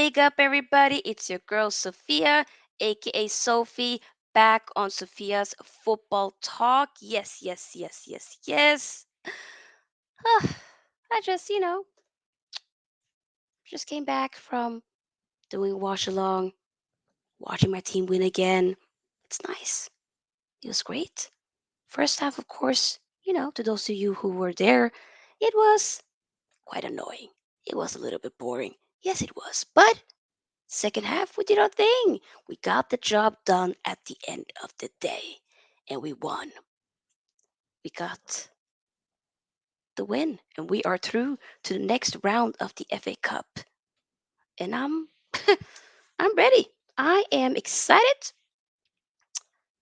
Big up, everybody. It's your girl, Sofia, aka Sophie, back on Sophia's football talk. Yes, yes, yes, yes, yes. I just came back from doing wash along, watching my team win again. It's nice. It was great. First half, of course, to those of you who were there, it was quite annoying. It was a little bit boring. Yes, it was. But second half, we did our thing. We got the job done at the end of the day, and we won. We got the win, and we are through to the next round of the FA Cup. And I'm, I'm ready. I am excited.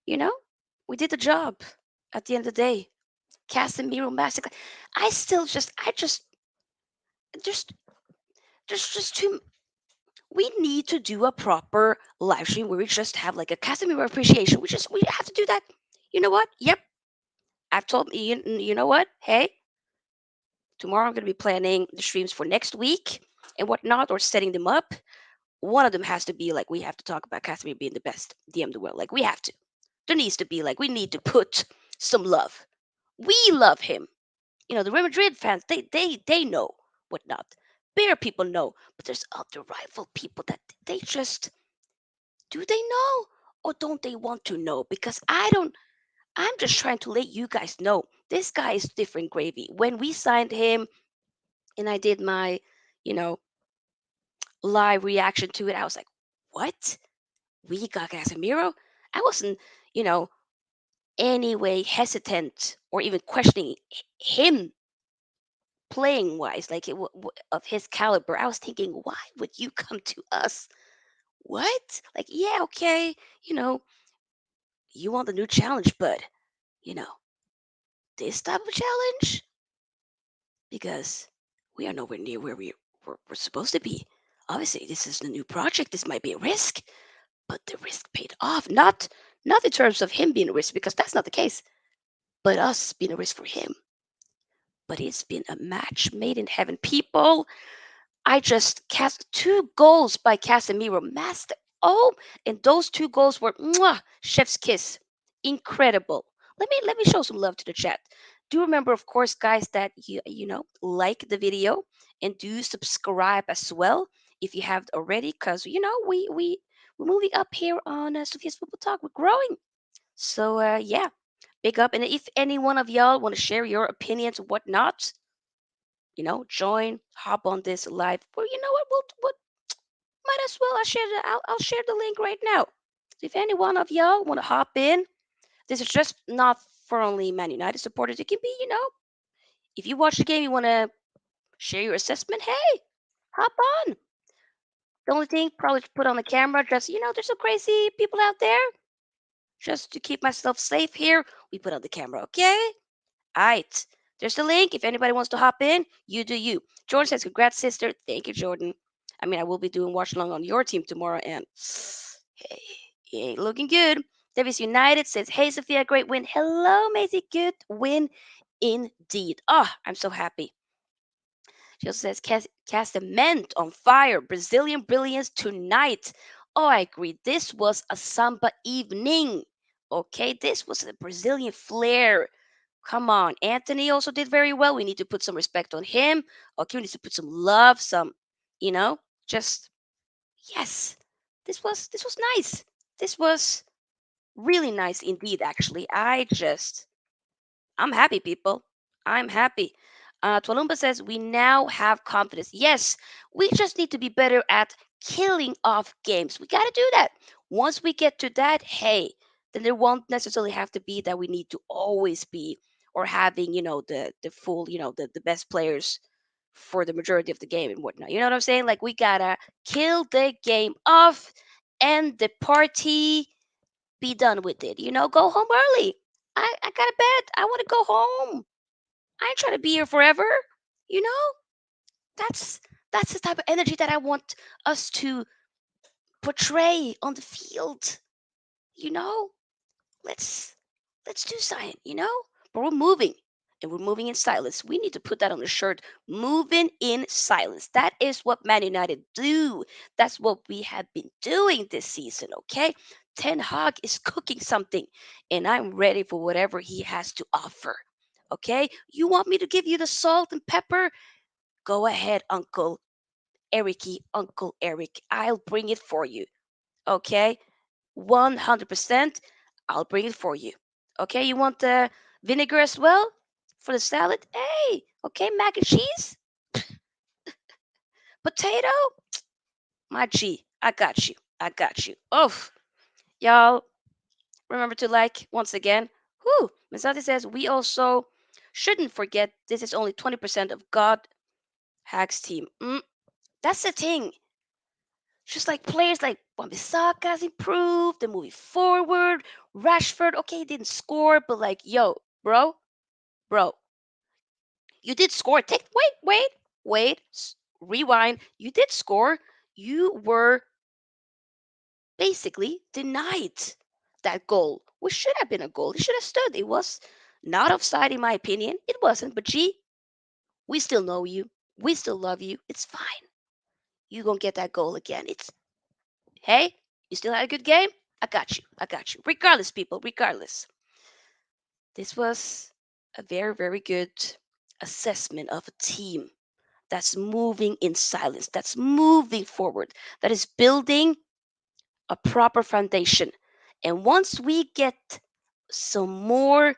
You know, we did the job at the end of the day. Casemiro massacre. I still just, there's just too. We need to do a proper live stream where we just have like a Casemiro appreciation. We have to do that. You know what? Yep, I've told you know what? Hey, tomorrow I'm going to be planning the streams for next week and whatnot, or setting them up. One of them has to be like, we have to talk about Casemiro being the best DM in the world. Like, we have to. There needs to be like, we need to put some love. We love him. The Real Madrid fans, they know whatnot. Bear people know, but there's other rival people that they just, do they know or don't they want to know? Because I don't. I'm just trying to let you guys know this guy is different gravy. When we signed him and I did my, you know, live reaction to it, I was like, what? We got Casemiro? I wasn't, you know, anyway hesitant or even questioning him playing wise, like of his caliber. I was thinking, why would you come to us? What? Like, yeah, okay, you know, you want the new challenge, but you know, this type of challenge, because we are nowhere near where we're supposed to be. Obviously, this is the new project. This might be a risk, but the risk paid off. Not in terms of him being a risk, because that's not the case, but us being a risk for him. But it's been a match made in heaven. People, I just cast 2 goals by Casemiro. Master. Oh, and those 2 goals were mwah, chef's kiss. Incredible. Let me show some love to the chat. Do remember, of course, guys, that like the video and do subscribe as well if you haven't already, because we're moving up here on Sophia's Football Talk. We're growing. So yeah, big up. And if any one of y'all want to share your opinions or whatnot, join, hop on this live. Well, you know what? We'll might as well. I'll share the link right now. So if any one of y'all want to hop in, this is just not for only Man United supporters. It can be, if you watch the game, you want to share your assessment. Hey, hop on. The only thing, probably to put on the camera, just there's some crazy people out there. Just to keep myself safe here, we put on the camera. Okay. All right. There's the link. If anybody wants to hop in, you do you. Jordan says, congrats, sister. Thank you, Jordan. I mean, I will be doing watch along on your team tomorrow, and hey, it ain't looking good. Davis United says, "Hey Sophia, great win." Hello, Maisie, good win indeed. Oh, I'm so happy. She also says, Casamento on fire, Brazilian brilliance tonight. Oh, I agree. This was a samba evening. Okay, this was a Brazilian flair. Come on. Antony also did very well. We need to put some respect on him. Okay, we need to put some love, some, you know, just yes. This was nice. This was really nice indeed, actually. I'm happy, people. I'm happy. Twalumba says we now have confidence. Yes, we just need to be better at killing off games. We got to do that. Once we get to that, hey, then there won't necessarily have to be that we need to always be or having, the full, the best players for the majority of the game and whatnot. You know what I'm saying? Like we gotta kill the game off, end the party, be done with it. Go home early. I got a bed. I want to go home. I ain't trying to be here forever. You know, that's that's the type of energy that I want us to portray on the field. You know, let's let's do something. But we're moving. And we're moving in silence. We need to put that on the shirt. Moving in silence. That is what Man United do. That's what we have been doing this season, okay? Ten Hag is cooking something, and I'm ready for whatever he has to offer. Okay? You want me to give you the salt and pepper? Go ahead, Uncle Eric. I'll bring it for you. Okay? 100%. I'll bring it for you. Okay? You want the vinegar as well for the salad? Hey, okay, mac and cheese, potato, my G. I got you. I got you. Oh, y'all, remember to like once again. Whew. Misati says we also shouldn't forget this is only 20% of God Hack's team. That's the thing. Just like players like Wan-Bissaka's improved, they're moving forward. Rashford, okay, he didn't score, but like, yo, bro, you did score. Wait, rewind. You did score. You were basically denied that goal, which should have been a goal. It should have stood. It was not offside, in my opinion. It wasn't, but gee, we still know you. We still love you. It's fine. You gonna get that goal again. Hey, you still had a good game? I got you. I got you. Regardless, people, regardless. This was a very, very good assessment of a team that's moving in silence, that's moving forward, that is building a proper foundation. And once we get some more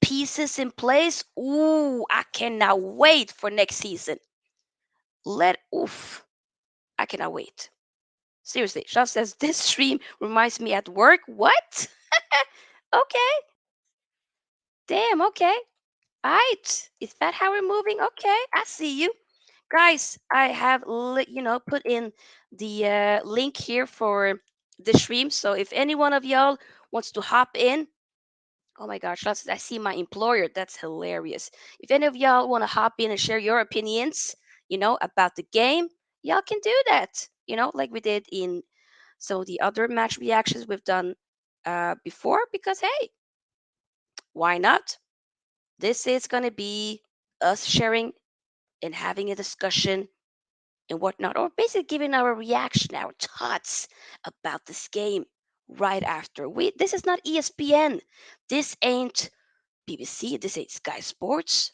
pieces in place, ooh, I cannot wait for next season. Oof, I cannot wait. Seriously, Sean says this stream reminds me at work. What? Okay, damn, okay. Alright. Is that how we're moving? Okay, I see you. Guys, I have put in the link here for the stream. So if any one of y'all wants to hop in, oh my gosh, I see my employer. That's hilarious. If any of y'all want to hop in and share your opinions, about the game, y'all can do that. Like we did in some of the other match reactions we've done before. Because hey, why not? This is gonna be us sharing and having a discussion and whatnot, or basically giving our reaction, our thoughts about this game right after. This is not ESPN. This ain't BBC. This ain't Sky Sports.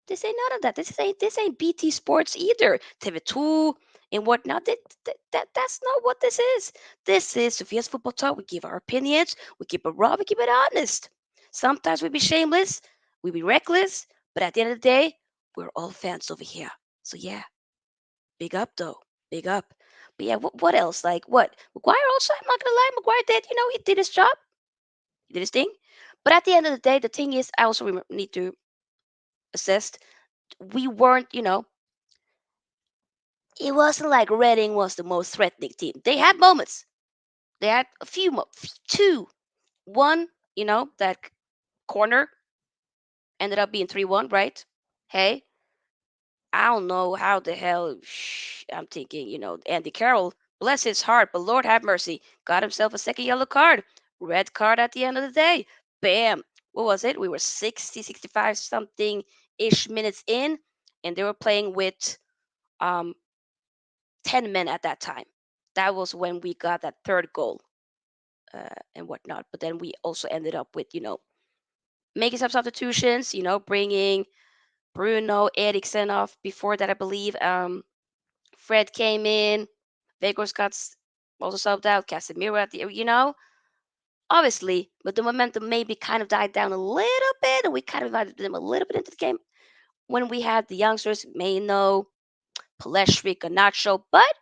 This ain't none of that. This ain't BT Sports either. TV2 and whatnot. That's not what this is. This is Sophia's Football Talk. We give our opinions. We keep it raw. We keep it honest. Sometimes we be shameless. We be reckless. But at the end of the day, we're all fans over here. So yeah, big up though. Big up. But yeah, what else? Like what? McGuire also, I'm not gonna lie, McGuire did, he did his job. He did his thing. But at the end of the day, the thing is, I also need to assess we weren't, it wasn't like Reading was the most threatening team. They had moments. They had a few, two. One, that corner ended up being 3-1, right? Hey, I don't know how the hell. I'm thinking, Andy Carroll, bless his heart, but Lord have mercy, got himself a second yellow card red card at the end of the day. Bam. What was it? We were 60, 65 something ish minutes in, and they were playing with um 10 men at that time. That was when we got that third goal and whatnot. But then we also ended up with, making some substitutions, bringing Bruno Eriksen off before that, I believe. Fred came in. Vegas got also subbed out. Casemiro at obviously, but the momentum maybe kind of died down a little bit, and we kind of invited them a little bit into the game when we had the youngsters, Maino, Paleshvik, Garnacho. But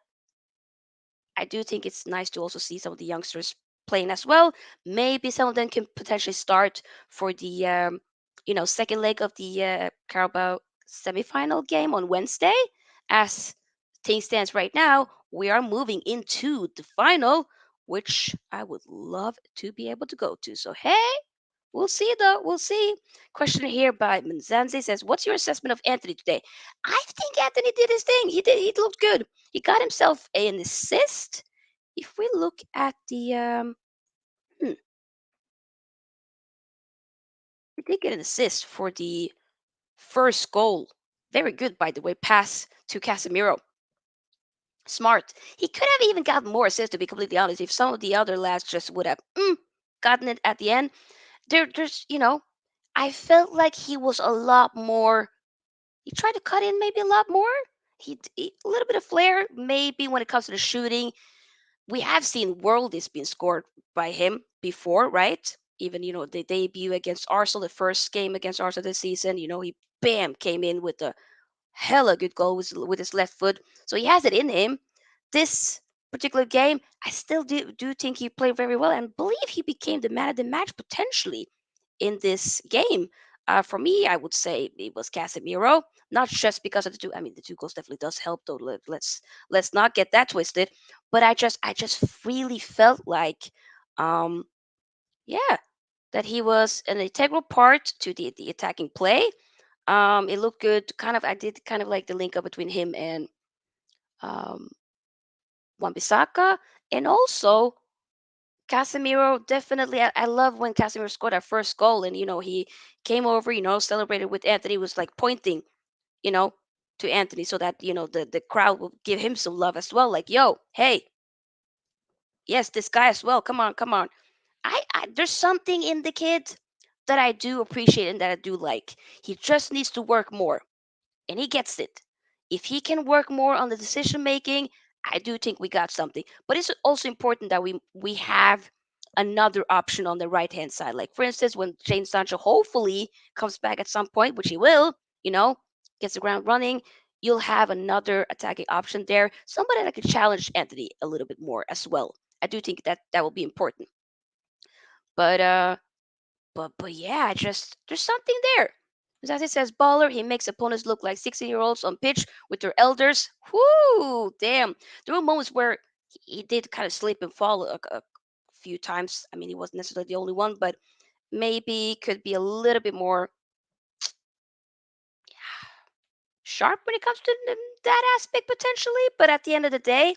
I do think it's nice to also see some of the youngsters playing as well. Maybe some of them can potentially start for the second leg of the Carabao semifinal game on Wednesday. As things stands right now, we are moving into the final, which I would love to be able to go to. So hey, we'll see though. We'll see. Question here by Manzanzi says, "What's your assessment of Anthony today?" I think Anthony did his thing. He did. He looked good. He got himself an assist. If we look at the, he did get an assist for the first goal. Very good, by the way. Pass to Casemiro. Smart. He could have even gotten more assists, to be completely honest. If some of the other lads just would have gotten it at the end. I felt like he was a lot more. He tried to cut in maybe a lot more. A little bit of flair, maybe when it comes to the shooting. We have seen worldies being scored by him before, right? Even the debut against Arsenal, the first game against Arsenal this season. He bam came in with a hella good goal with his left foot. So he has it in him. This particular game, I still do think he played very well and believe he became the man of the match potentially in this game. For me, I would say it was Casemiro, not just because of the two. I mean, the two goals definitely does help, though. Let's not get that twisted. But I just really felt like, um, yeah, that he was an integral part to the attacking play. It looked good. I did kind of like the link up between him and um, Wan-Bissaka, and also Casemiro. Definitely, I love when Casemiro scored that first goal, and he came over, celebrated with Anthony, was like pointing, you know, to Anthony, so that the crowd will give him some love as well. Like, yo, hey, yes, this guy as well. Come on, come on. I there's something in the kid that I do appreciate and that I do like. He just needs to work more, and he gets it. If he can work more on the decision making, I do think we got something. But it's also important that we have another option on the right hand side. Like for instance, when James Sancho hopefully comes back at some point, which he will, you know, gets the ground running, you'll have another attacking option there. Somebody that can challenge Anthony a little bit more as well. I do think that will be important. But but yeah, I just there's something there. As it says, baller, he makes opponents look like 16-year-olds on pitch with their elders. Whoo, damn. There were moments where he did kind of slip and fall a few times. I mean, he wasn't necessarily the only one, but maybe could be a little bit more sharp when it comes to that aspect potentially. But at the end of the day,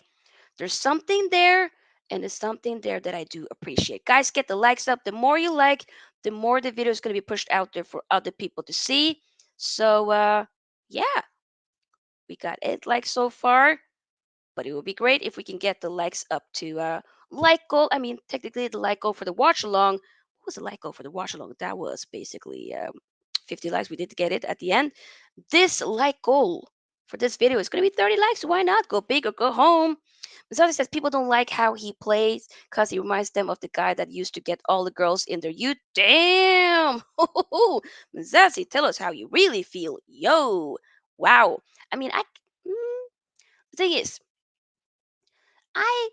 there's something there, and there's something there that I do appreciate. Guys, get the likes up. The more you like, the more the video is going to be pushed out there for other people to see. So, yeah, we got 8 likes so far, but it would be great if we can get the likes up to like goal. I mean, technically, the like goal for the watch along. What was the like goal for the watch along? That was basically 50 likes. We did get it at the end. This like goal for this video is going to be 30 likes. Why not? Go big or go home. Mazzati says people don't like how he plays because he reminds them of the guy that used to get all the girls in their youth. Damn! Mazzati, tell us how you really feel. Yo! Wow. I mean, the thing is,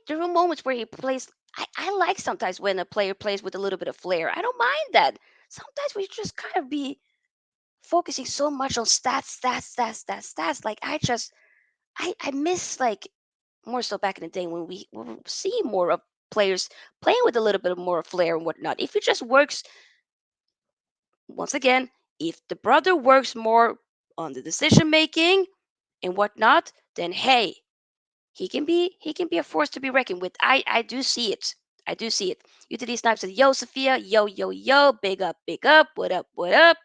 there were moments where he plays. I like sometimes when a player plays with a little bit of flair. I don't mind that. Sometimes we just kind of be focusing so much on stats, stats, stats, stats, stats. Like I miss like more so back in the day when we were seeing more of players playing with a little bit more flair and whatnot. If it just works, once again, if the brother works more on the decision making and whatnot, then hey, he can be a force to be reckoned with. I do see it. I do see it. UTD Snipe says, yo, Sophia, yo, yo, yo, big up, what up, what up?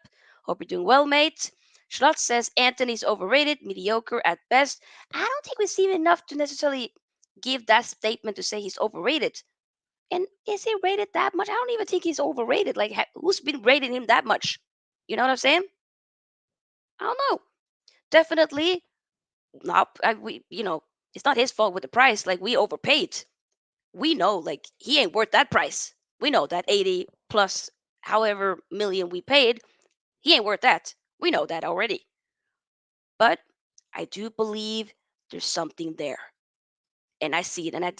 Hope you're doing well, mate. Schlotz says, Antony's overrated, mediocre at best. I don't think we've seen enough to necessarily give that statement to say he's overrated. And is he rated that much? I don't even think he's overrated. Like, who's been rating him that much? You know what I'm saying? I don't know. Definitely not. It's not his fault with the price. Like, we overpaid. We know, like, he ain't worth that price. We know that 80 plus however million we paid, he ain't worth that. We know that already. But I do believe there's something there. And I see it. And I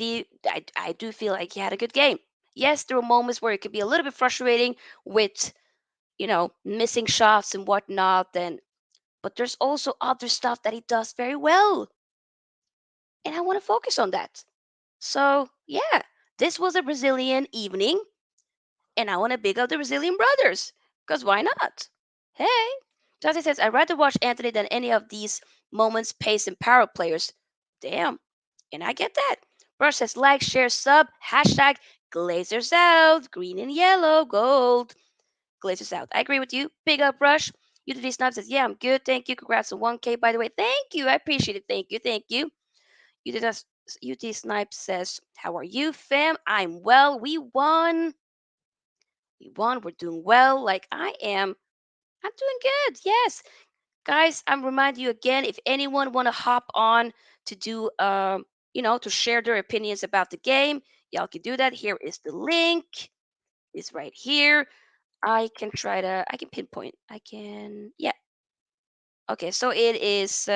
do feel like he had a good game. Yes, there were moments where it could be a little bit frustrating with, missing shots and whatnot. But there's also other stuff that he does very well. And I want to focus on that. So, yeah, this was a Brazilian evening. And I want to big up the Brazilian brothers. Because why not? Hey. Jose says, I'd rather watch Anthony than any of these moments, pace, and power players. Damn. And I get that. Brush says, like, share, sub, hashtag Glazers out, green and yellow, gold. Glazers out. I agree with you. Big up, Rush. UTD Snipe says, yeah, I'm good. Thank you. Congrats on 1K, by the way. Thank you. I appreciate it. Thank you. Thank you. UT Snipe says, how are you, fam? I'm well. We won. We won. We're doing well. Like I am. I'm doing good. Yes. Guys, I'm reminding you again, if anyone want to hop on to do to share their opinions about the game, y'all can do that. Here is the link. It's right here. I can pinpoint. Yeah. Okay, so it is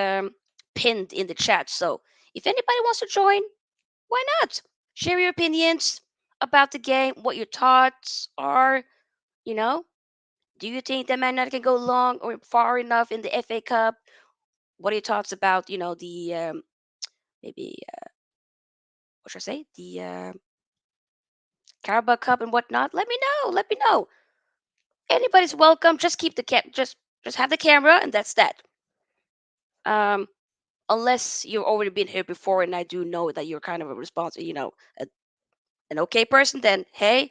pinned in the chat. So if anybody wants to join, why not? Share your opinions about the game, what your thoughts are, you know. Do you think that Man United can go long or far enough in the FA Cup? What are your thoughts about, the maybe what should I say? The Carabao Cup and whatnot? Let me know. Let me know. Anybody's welcome. Just keep the just have the camera and that's that. Um, unless you've already been here before and I do know that you're kind of a responsible, an okay person, then hey.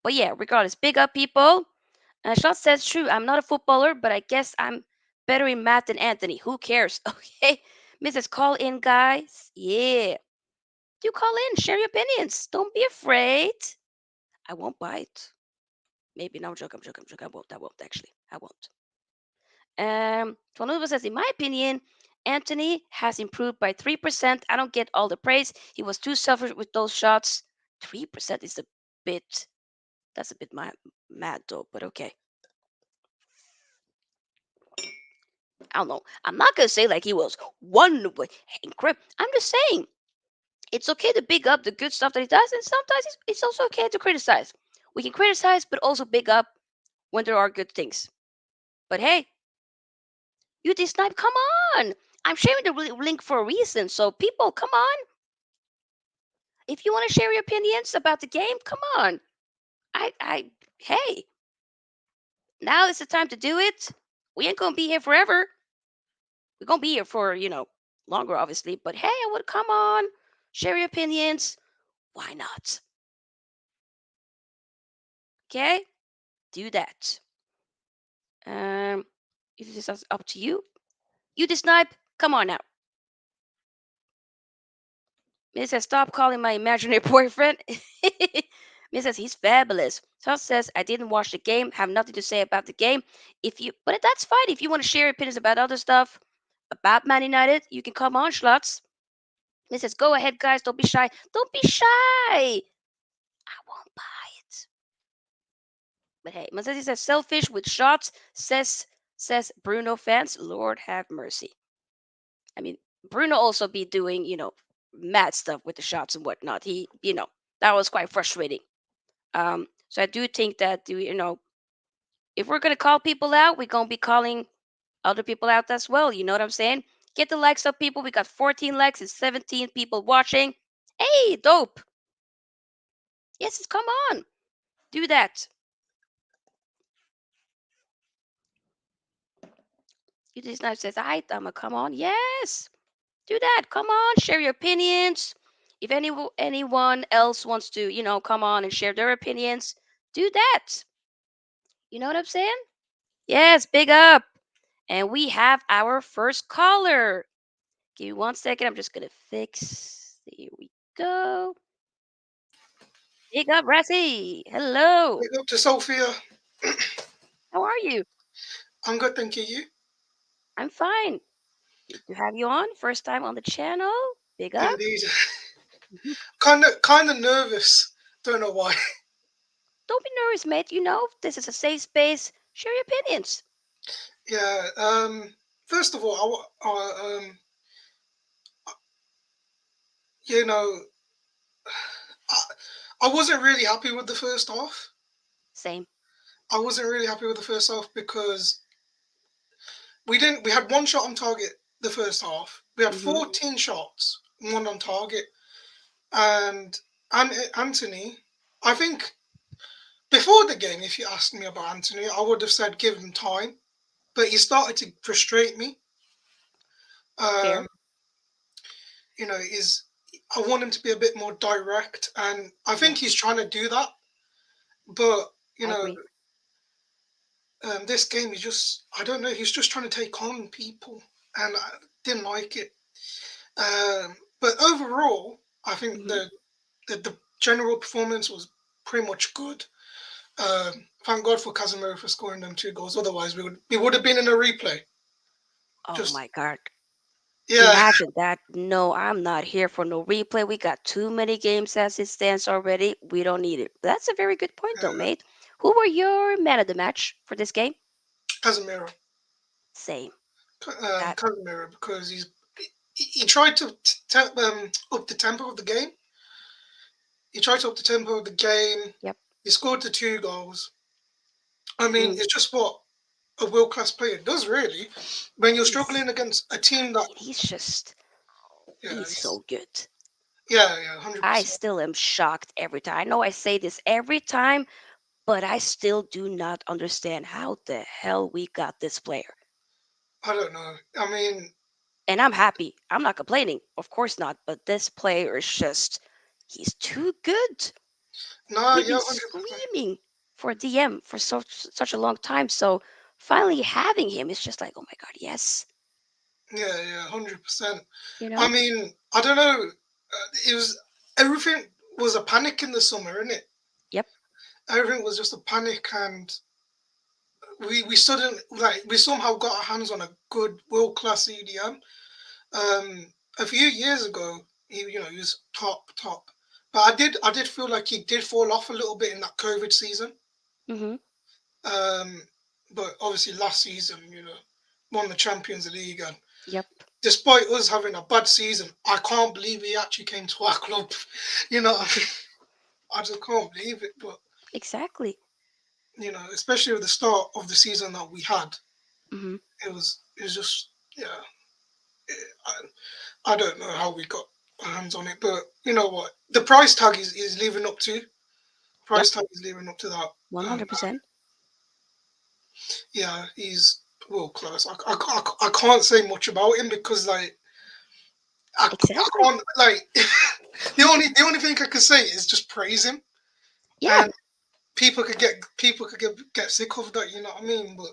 But yeah, regardless, big up people. Shot says true. I'm not a footballer, but I guess I'm better in math than Anthony. Who cares? Okay. Mrs. Call in, guys. Yeah. Do call in. Share your opinions. Don't be afraid. I won't bite. Maybe. No, I'm joking. I'm joking. I'm joking. I won't actually. I won't. Tonuba says, in my opinion, Anthony has improved by 3%. I don't get all the praise. He was too selfish with those shots. 3% is a bit, that's a bit mad though, but okay. I don't know. I'm not going to say like he was wonderful. Incredible. I'm just saying it's okay to big up the good stuff that he does, and sometimes it's also okay to criticize. We can criticize, but also big up when there are good things. But hey, you Snipe, come on! I'm sharing the link for a reason. So people, come on! If you want to share your opinions about the game, come on! Hey, now is the time to do it. We ain't gonna be here forever. We're gonna be here for longer, obviously. But hey, I would come on, share your opinions. Why not? Okay, do that. If this is up to you, you Snipe, come on now. Miss says, stop calling my imaginary boyfriend. Miss says, he's fabulous. Sal says, I didn't watch the game, have nothing to say about the game. But that's fine. If you want to share opinions about other stuff, about Man United, you can come on, Schlots. Miss says, go ahead, guys. Don't be shy. Don't be shy. I won't buy it. But hey, Mazetti says, selfish with shots, says Bruno fans. Lord have mercy. I mean, Bruno also be doing, mad stuff with the shots and whatnot. That was quite frustrating. So I do think that, if we're gonna call people out, we're gonna be calling other people out as well. You know what I'm saying? Get the likes up, people. We got 14 likes and 17 people watching. Hey, dope. Yes, come on. Do that. You just now says, hi, Tama, come on. Yes. Do that. Come on. Share your opinions. If anyone else wants to, come on and share their opinions, do that. You know what I'm saying? Yes, big up. And we have our first caller. Give me 1 second. I'm just gonna fix. Here we go. Big up, Razzie. Hello. Big up to Sofia. How are you? I'm good, thank you. You? I'm fine. Good to have you on. First time on the channel. Big up. Indeed. Mhm. Kind of nervous. Don't know why. Don't be nervous, mate. This is a safe space. Share your opinions. Yeah. First of all, you know, I, I wasn't really happy with the first half. Same. I wasn't really happy with the first half because we didn't. We had one shot on target the first half. We had Mm-hmm. 14 shots, one on target, and Antony. I think before the game, if you asked me about Antony, I would have said give him time, but he started to frustrate me. Um, Fair. is I want him to be a bit more direct, and I think he's Yes, trying to do that. But you I know, agree. this game is just I don't know. He's just trying to take on people, and I didn't like it. But overall, I think Mm-hmm. the general performance was pretty much good. Thank God for Casemiro for scoring them 2 goals. Otherwise, we would have been in a replay. Oh Just my God. yeah, Imagine that. No, I'm not here for no replay. We got too many games as it stands already. We don't need it. That's a very good point, though, mate. Who were your man of the match for this game? Casemiro. Same. That. Casemiro because he tried to up the tempo of the game. He tried to up the tempo of the game. Yep. He scored the 2 goals. I mean, Mm, it's just what a world class player does, really. When you're he's. struggling against a I team that, mean, he's just. yeah, He's so good. yeah, hundred I percent. still am shocked every time. I know I say this every time, but I still do not understand how the hell we got this player. I don't know. I mean, And I'm happy. I'm not complaining. Of course not. But this player is just. He's too good. no, We've yeah, been 100%. screaming for a DM for such a long time. So finally having him is just like, oh my God, yes. Yeah, 100%. You I know? mean, I don't know. It was everything was a panic in the summer, isn't it? Yep. Everything was just a panic, and we suddenly we somehow got our hands on a good world class EDM. A few years ago, he was top, but I did feel like he did fall off a little bit in that COVID season. Mm-hmm. Um, but obviously last season, won the Champions League, and Yep. despite us having a bad season, I can't believe he actually came to our club. You know, I just can't believe it. But Exactly. especially at the start of the season that we had, Mm-hmm. it was just yeah. I don't know how we got our hands on it, but you know what? The price tag is living up to. Yep. Price tag is living up to that. And 100%. yeah, he's world class. I can't say much about him because I Exactly. can't the only thing I can say is just praise him, Yeah. and people could get sick of that. You know what I mean? But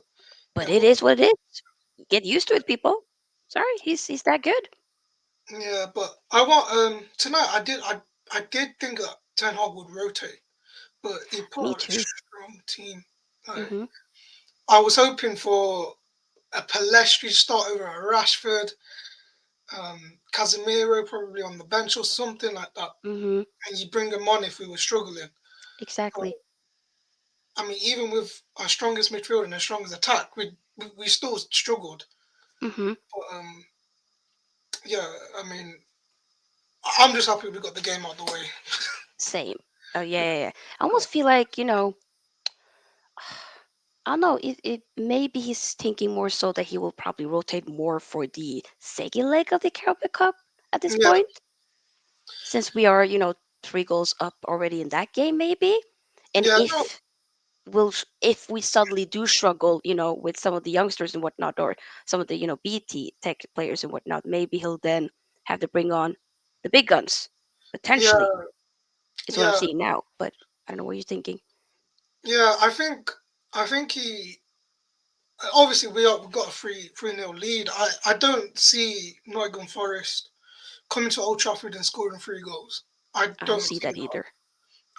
But yeah, it is what it is. Get used to it, people. Sorry, he's that good. but I want tonight. I did think that Ten Hag would rotate, but he put Me out a too. strong team. Like, Mm-hmm. I was hoping for a Palestri start over a Rashford, Casemiro probably on the bench or something like that, Mm-hmm. and you bring him on if we were struggling. But Exactly. I mean, even with our strongest midfield and our strongest attack, we still struggled. Mm-hmm. But yeah, I mean, I'm just happy we got the game out of the way. Same. Oh yeah. I almost feel like, I don't know. It maybe he's thinking more so that he will probably rotate more for the second leg of the Carabao Cup at this Yeah, point, since we are, 3 goals up already in that game, maybe. And yeah, no, if we suddenly do struggle, with some of the youngsters and whatnot, or some of the BT tech players and whatnot, maybe he'll then have to bring on the big guns. Potentially yeah, is what I'm yeah, seeing now, but I don't know what you're thinking. yeah. I think he obviously we got a 3-0 lead. I don't see Nottingham Forest coming to Old Trafford and scoring 3 goals. I I don't don't see see that that. either.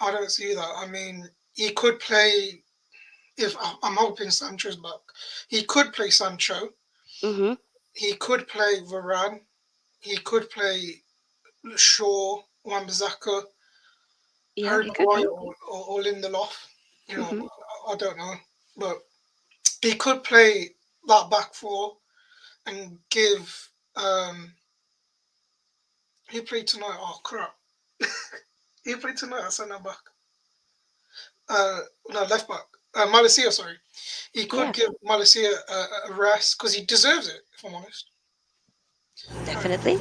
I don't see that. I mean, he could play. If I'm hoping Sancho's back, he could play Sancho. Mm-hmm. He could play Varane. He could play Shaw, Wan-Bissaka, Yeah, Harry it could Maguire, be. or Lindelof. You know, Mm-hmm. I don't know, but he could play that back four and give. He played tonight. Oh crap! He played tonight at centre back. No, left back. Malacia, sorry. He could Yeah, give Malacia a rest because he deserves it. If I'm honest. definitely.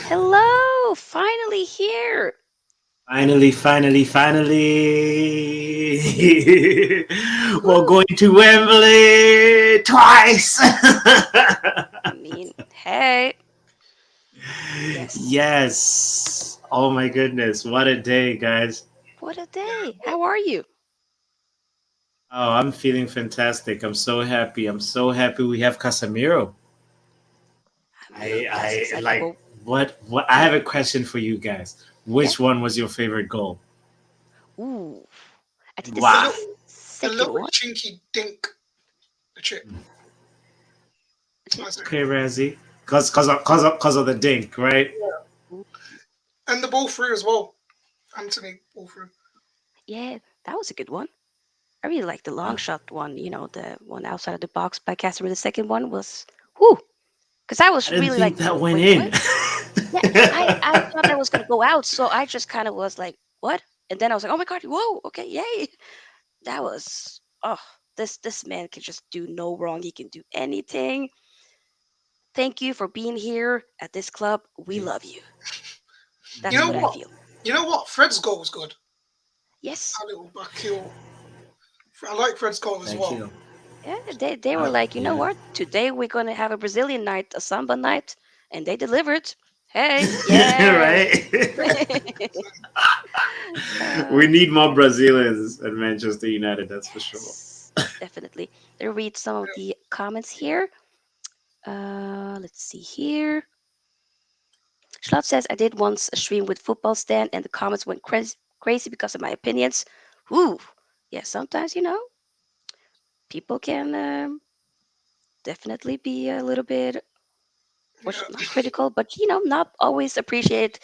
Hello, finally here. Finally, finally, finally. We're Woo. going to Wembley twice. I mean, hey, yes. Yes. Oh my goodness. What a day, guys. What a Yeah, day. How are you? Oh, I'm feeling fantastic. I'm so happy. I'm so happy we have Casemiro. I mean, that's I exactly like what. what I have a question for you guys. Yeah. Which one was your favorite goal? Ooh. I think the the Wow. little the second little one. chinky dink, the chip. That's it. Okay, Razzie. Cause of the dink, right? Ooh. And the ball through as well. Antony ball through. Yeah, that was a good one. I really like the long shot one. The one outside of the box by Casemiro. The second one was whoo, because I I was didn't really like, think that went wait, in. what? Yeah, I thought that was gonna go out, so I just kind of was like, what? And then I was like, oh my god, whoa, okay, yay! That was this man can just do no wrong. He can do anything. Thank you for being here at this club. We love you. You That's know what I what? feel. You know what? Fred's goal was good. Yes. A little back heel. I like Fred's goal as Thank well. you. Yeah, they were like, you know Yeah. what? Today we're gonna have a Brazilian night, a samba night, and they delivered. Hey, yeah. Right? We uh, need more Brazilians at Manchester United, that's for sure. yes, definitely. Let me read some of the comments here. Let's see here. Schlot says, I did once a stream with football stand, and the comments went crazy because of my opinions. Ooh, yeah, sometimes, people can definitely be a little bit, which Yeah. not critical, but, not always appreciate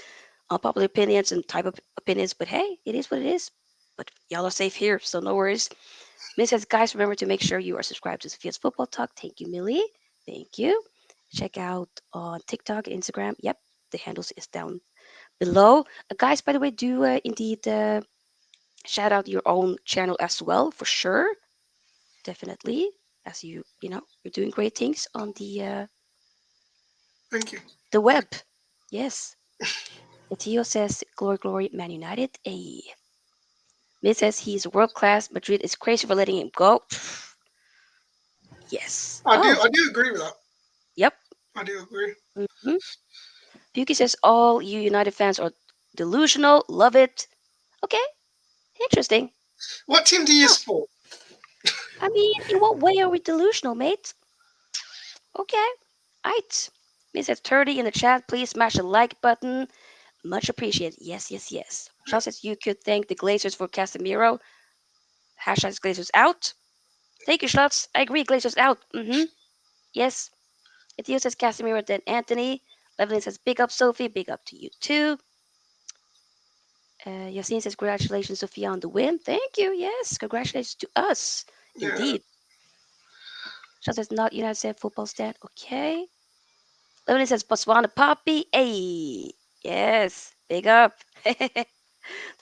unpopular opinions and type of opinions. But hey, it is what it is. But y'all are safe here, so no worries. Millie says, guys, remember to make sure you are subscribed to Sophia's Football Talk. Thank you, Millie. Thank you. Check out on TikTok and Instagram. Yep, the handles is down below. Guys, by the way, do indeed shout out your own channel as well, for sure. Definitely. As you're doing great things on Thank you. the web. Yes. Etio says, glory, glory, Man United. Hey. Miss says he's world class. Madrid is crazy for letting him go. Yes. I do. Oh, I do agree with that. yep. I do agree. Hmm. Puki says all you United fans are delusional. Love it. Okay, interesting. What team do you Huh. support? I mean, in what way are we delusional, mate? Okay. Right. Miss says 30 in the chat. Please smash the like button. Much appreciated. Yes, yes, yes. Yeah. Shaw says you could thank the Glazers for Casemiro. Hashtag Glazers out. Thank you, Schlots. I agree. Glazers out. Mm-hmm. Yes. Etio says Casemiro, then Antony. Levelin says big up, Sophie. Big up to you, too. Yassine says, congratulations, Sofia, on the win. Thank you. Yes, congratulations to us. Yeah. Indeed. Sean says, not United States football stand. Okay. Lebanon says, Botswana Poppy. Hey. Yes. Big up. The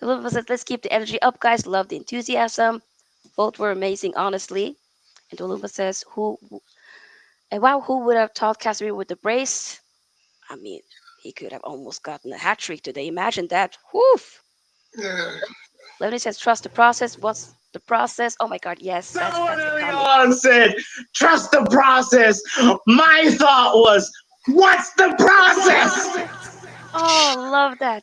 Olympa says, let's keep the energy up, guys. Love the enthusiasm. Both were amazing, honestly. And the Olympa says, and wow, who would have thought Casemiro with the brace? I mean, he could have almost gotten a hat trick today. Imagine that. Woof. Yeah. Lebanon says, trust the process. What's the process? Oh my God, yes, Someone that's early iconic. on said, trust the process. My thought was, what's the process? Oh, love that.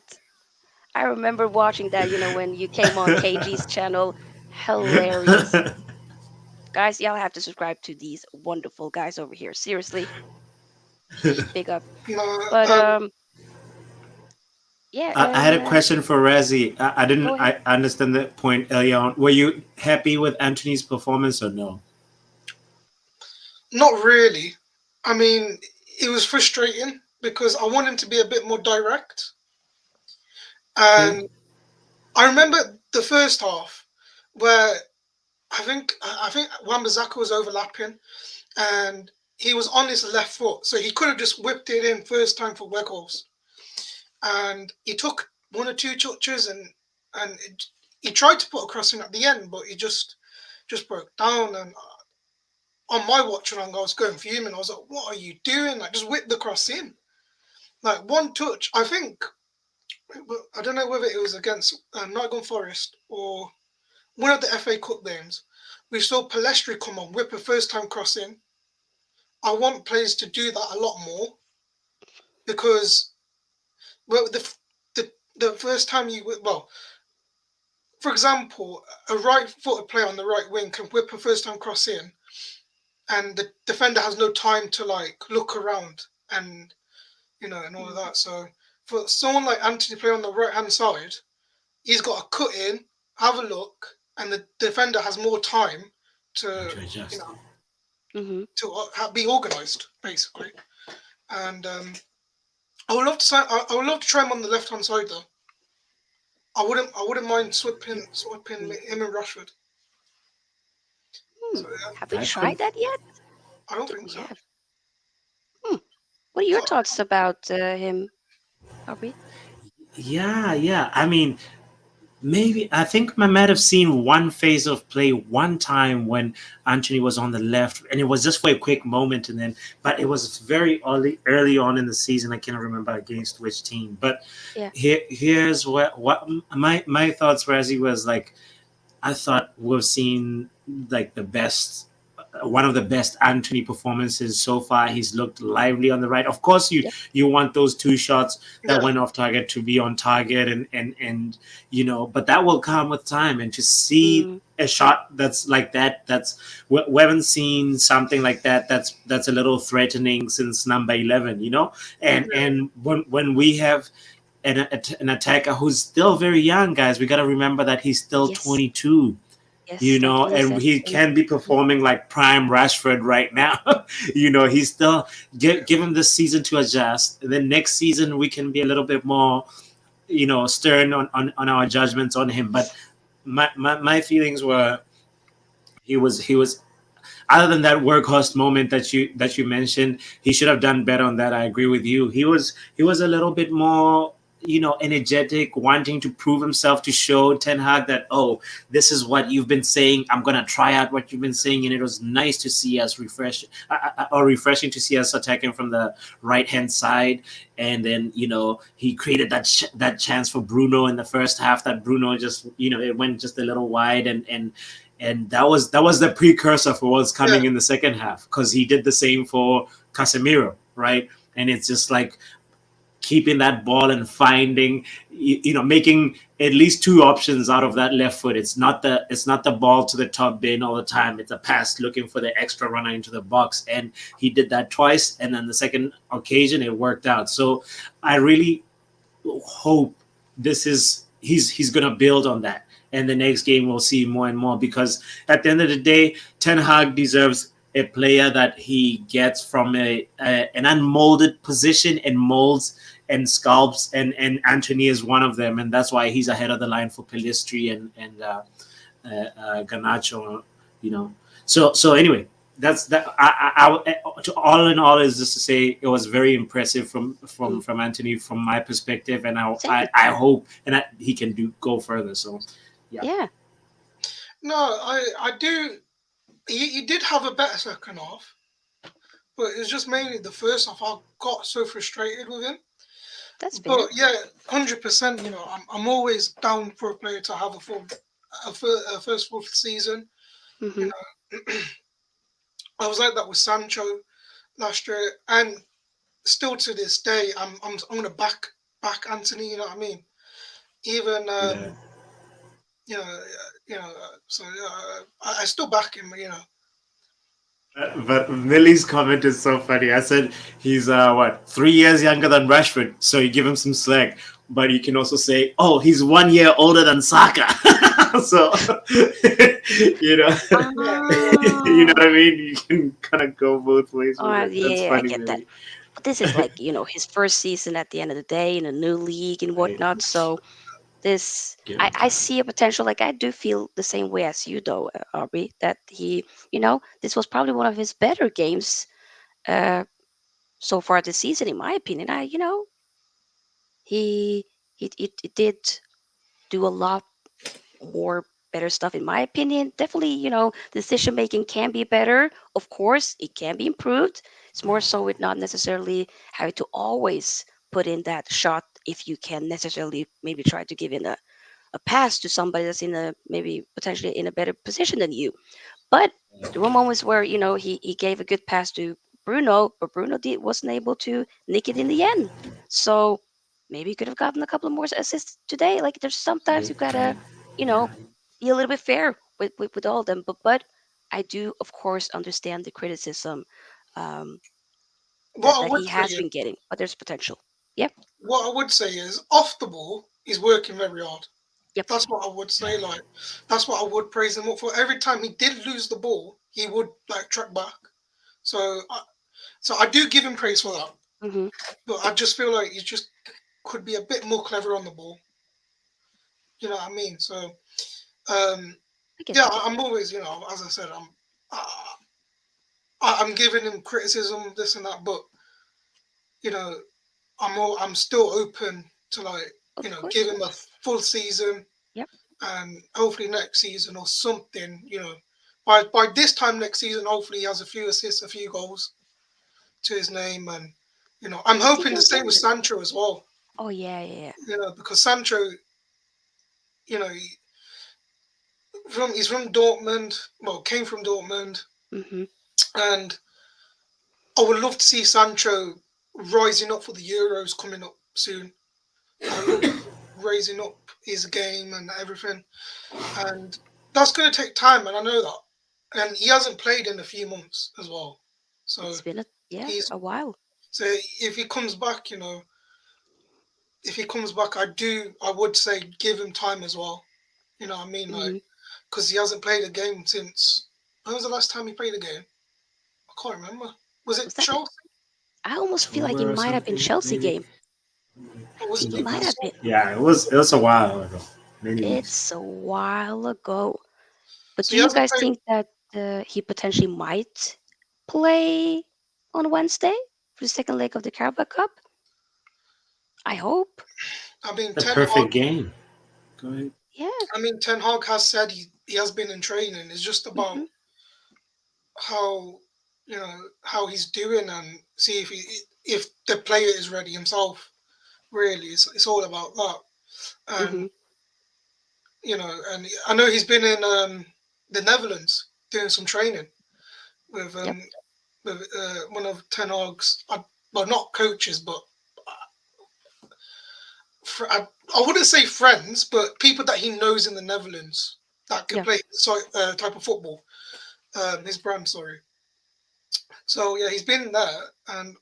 I remember watching that, when you came on KG's channel. Hilarious. Guys, y'all have to subscribe to these wonderful guys over here. Seriously, big up. You know, But yeah, I had a question for Razzie. I didn't go ahead. I understand the point earlier on. Were you happy with Anthony's performance or no? not really. I mean, it was frustrating because I want him to be a bit more direct. Okay. And I remember the first half where I think Wambazaka was overlapping and he was on his left foot, so he could have just whipped it in first time for Weghorst. And he took one or two touches and he tried to put a cross in at the end, but he just broke down. And on my watch along, I was going fuming. I was like, "What are you doing? Like, just whip the cross in." Like one touch, I think. I don't know whether it was against Nottingham Forest or one of the FA Cup games. We saw Palestri come on, whip a first time cross in. I want players to do that a lot more because well, the first time for example, a right-footed player on the right wing can whip a first-time cross in, and the defender has no time to like look around and and all of Mhm. that. So for someone like Antony play on the right-hand side, he's got to cut in, have a look, and the defender has more time to To you adjust. know Mhm. be organised basically. And I would love to try him on the left-hand side though. I wouldn't mind swapping Mhm. him and Rashford. Hmm. So yeah, Have we That could. tried that yet? I don't Did think we so. have? Hmm. What are your thoughts about him, Aubrey? Yeah, yeah. I mean, maybe I think I might have seen one phase of play one time when Anthony was on the left, and it was just for a quick moment, and then but it was very early on in the season. I cannot remember against which team, but Yeah. here's what my thoughts, Razzie, was like. I thought we've seen like the best, one of the best Anthony performances so far. He's looked lively on the right. Of course, Yep. you want those two shots that Yeah, went off target to be on target, and but that will come with time. And to see Mm, a shot that's like that, we haven't seen something like that. That's a little threatening since number 11. And when we have an attacker who's still very young, guys. We got to remember that he's still yes. 22, Yes. Like Lee and said. he And can be performing like prime Rashford right now. He's still give him this season to adjust. And then next season we can be a little bit more, stern on our judgments on him. But my feelings were he was other than that workhorse moment that you mentioned, he should have done better on that. I agree with you. He was a little bit more, energetic, wanting to prove himself to show Ten Hag that, oh, this is what you've been saying. I'm gonna try out what you've been saying, and it was nice to see us refreshing to see us attacking from the right hand side. And then he created that chance for Bruno in the first half. That Bruno just it went just a little wide, and that was the precursor for what's yeah, coming in the second half, because he did the same for Casemiro, right? And it's just like keeping that ball and finding, making at least two options out of that left foot. It's not the ball to the top bin all the time. It's a pass looking for the extra runner into the box, and he did that twice. And then the second occasion, it worked out. So I really hope he's gonna build on that, and the next game we'll see more and more, because at the end of the day, Ten Hag deserves a player that he gets from an unmolded position and molds and sculpts, and Antony is one of them, and that's why he's ahead of the line for Pelistri and Garnacho, you know. So anyway, that's that. To all in all, is just to say it was very impressive from mm, from from Anthony from my perspective, and I same. I, I hope he can go further. So yeah, Yeah. no, I do. He did have a better second half, but it was just mainly the first half. I got so frustrated with him. That's fair. But yeah, 100%. I'm always down for a player to have a first full season. You Hmm. know, I was like that with Sancho last year, and still to this day, I'm gonna back Anthony. You know what I mean? Even Yeah. you know, so I still back him. You know, But Millie's comment is so funny. I said he's what 3 years younger than Rashford, so you give him some slack. But you can also say, oh, he's 1 year older than Saka. So you know, yeah, you know Ah, what I mean. You can kind of go both ways with oh, it. That's yeah, I funny, get that. Millie. But this is like, his first season at the end of the day in a new league and Right. whatnot. So this, Give I, him I time. see a potential. Like I do feel the same way as you, though, Aubrey, that this was probably one of his better games uh, so far this season, in my opinion. He he did do a lot more better stuff in my opinion. Definitely, decision making can be better. Of course, it can be improved. It's more so with not necessarily having to always put in that shot if you can necessarily maybe try to give in a pass to somebody that's in a maybe potentially in a better position than you. But there were moments where he gave a good pass to Bruno, but wasn't able to nick it in the end. So maybe he could have gotten a couple of more assists today. Like there's sometimes you gotta you know be a little bit fair with all of them. But I do of course understand the criticism um, that what I that would he say has is, been getting. But there's potential. Yep. off the ball, he's working very hard. Yep. That's what I would say. Like, that's what I would praise him up for. Every time he did lose the ball, he would like track back. So, so I do give him praise for that. Hmm. But I just feel like he just could be a bit more clever on the ball. You know what I mean? So, um, I get yeah, that. I'm always, as I said, uh, I'm giving him criticism, this and that, but you know, I'm still open to like, Of give course. him a full season Yep. and hopefully next season or something, by this time next season, hopefully he has a few assists, a few goals to his name, and I'm I think hoping the he'll same get with it. Sancho as well. Oh yeah, yeah, yeah. Because Sancho, he's from Dortmund, well, came from Dortmund, Hmm. and I would love to see Sancho rising up for the Euros coming up soon. I love raising up his game and everything, and that's going to take time, and I know that. And he hasn't played in a few months as well, so It's been he's a while. so if he comes back, I would say give him time as well. You know what I mean? Like, Hmm. because he hasn't played a game since. When was the last time he played a game? I can't remember. Was it Was that? Chelsea I almost feel like it October or might have been something, Chelsea maybe. game. or was it It might have been. Newcastle? Yeah, it was a while ago, many weeks. It's a while ago. But So do he you hasn't guys played. think that he potentially might play on Wednesday for the second leg of the Carabao Cup? I hope. I mean, The Ten Hag. perfect game. Go ahead. Yeah. Ten Hag has said he has been in training. It's just Hmm. about how how he's doing and see if the player is ready himself. Really, it's all about that. And Hmm. and I know he's been in the Netherlands doing some training with Yep. one of Ten Hag's, well, not coaches, but I wouldn't say friends, but people that he knows in the Netherlands that can Yeah. play type of football. His brand, sorry. So yeah, he's been there, and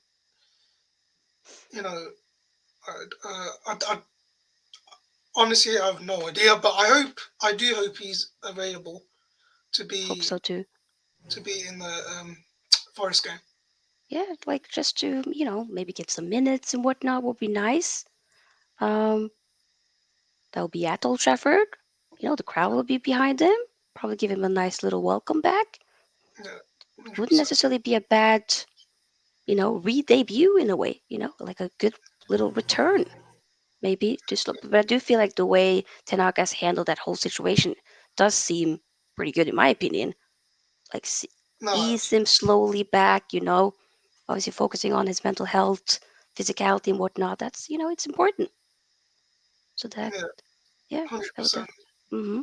you know, I honestly I have no idea, but I do hope he's available to Hope be so too. in the Forest game. Yeah, like just to maybe get some minutes and whatnot would be nice. Um, that will be at Old Trafford. The crowd will be behind him. Probably give him a nice little welcome back. Yeah, hundred Wouldn't percent. necessarily be a bad, re-debut in a way. Like a good little return. Maybe just, but I do feel like the way Tanaka's handled that whole situation does seem pretty good in my opinion. Like No, ease him slowly back. Obviously focusing on his mental health, physicality, and whatnot. That's it's important. So that yeah, yeah, hundred that would percent. definitely. Mm-hmm.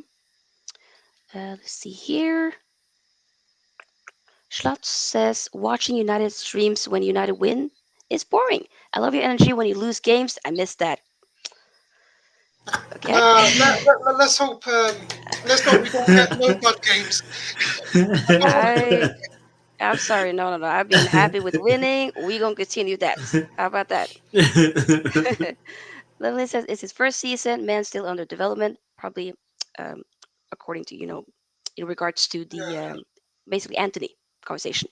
Let's see here. Schlotz says watching United streams when United win is boring. I love your energy when you lose games. I miss that. Okay. Let's hope. Let's hope we don't get no bad games. I don't want I I'm sorry. No, no, no. I've been happy with winning. We gonna continue that. How about that? Lily says it's his first season. Man still under development. Probably, um, according to in regards to to. the basically Antony conversation.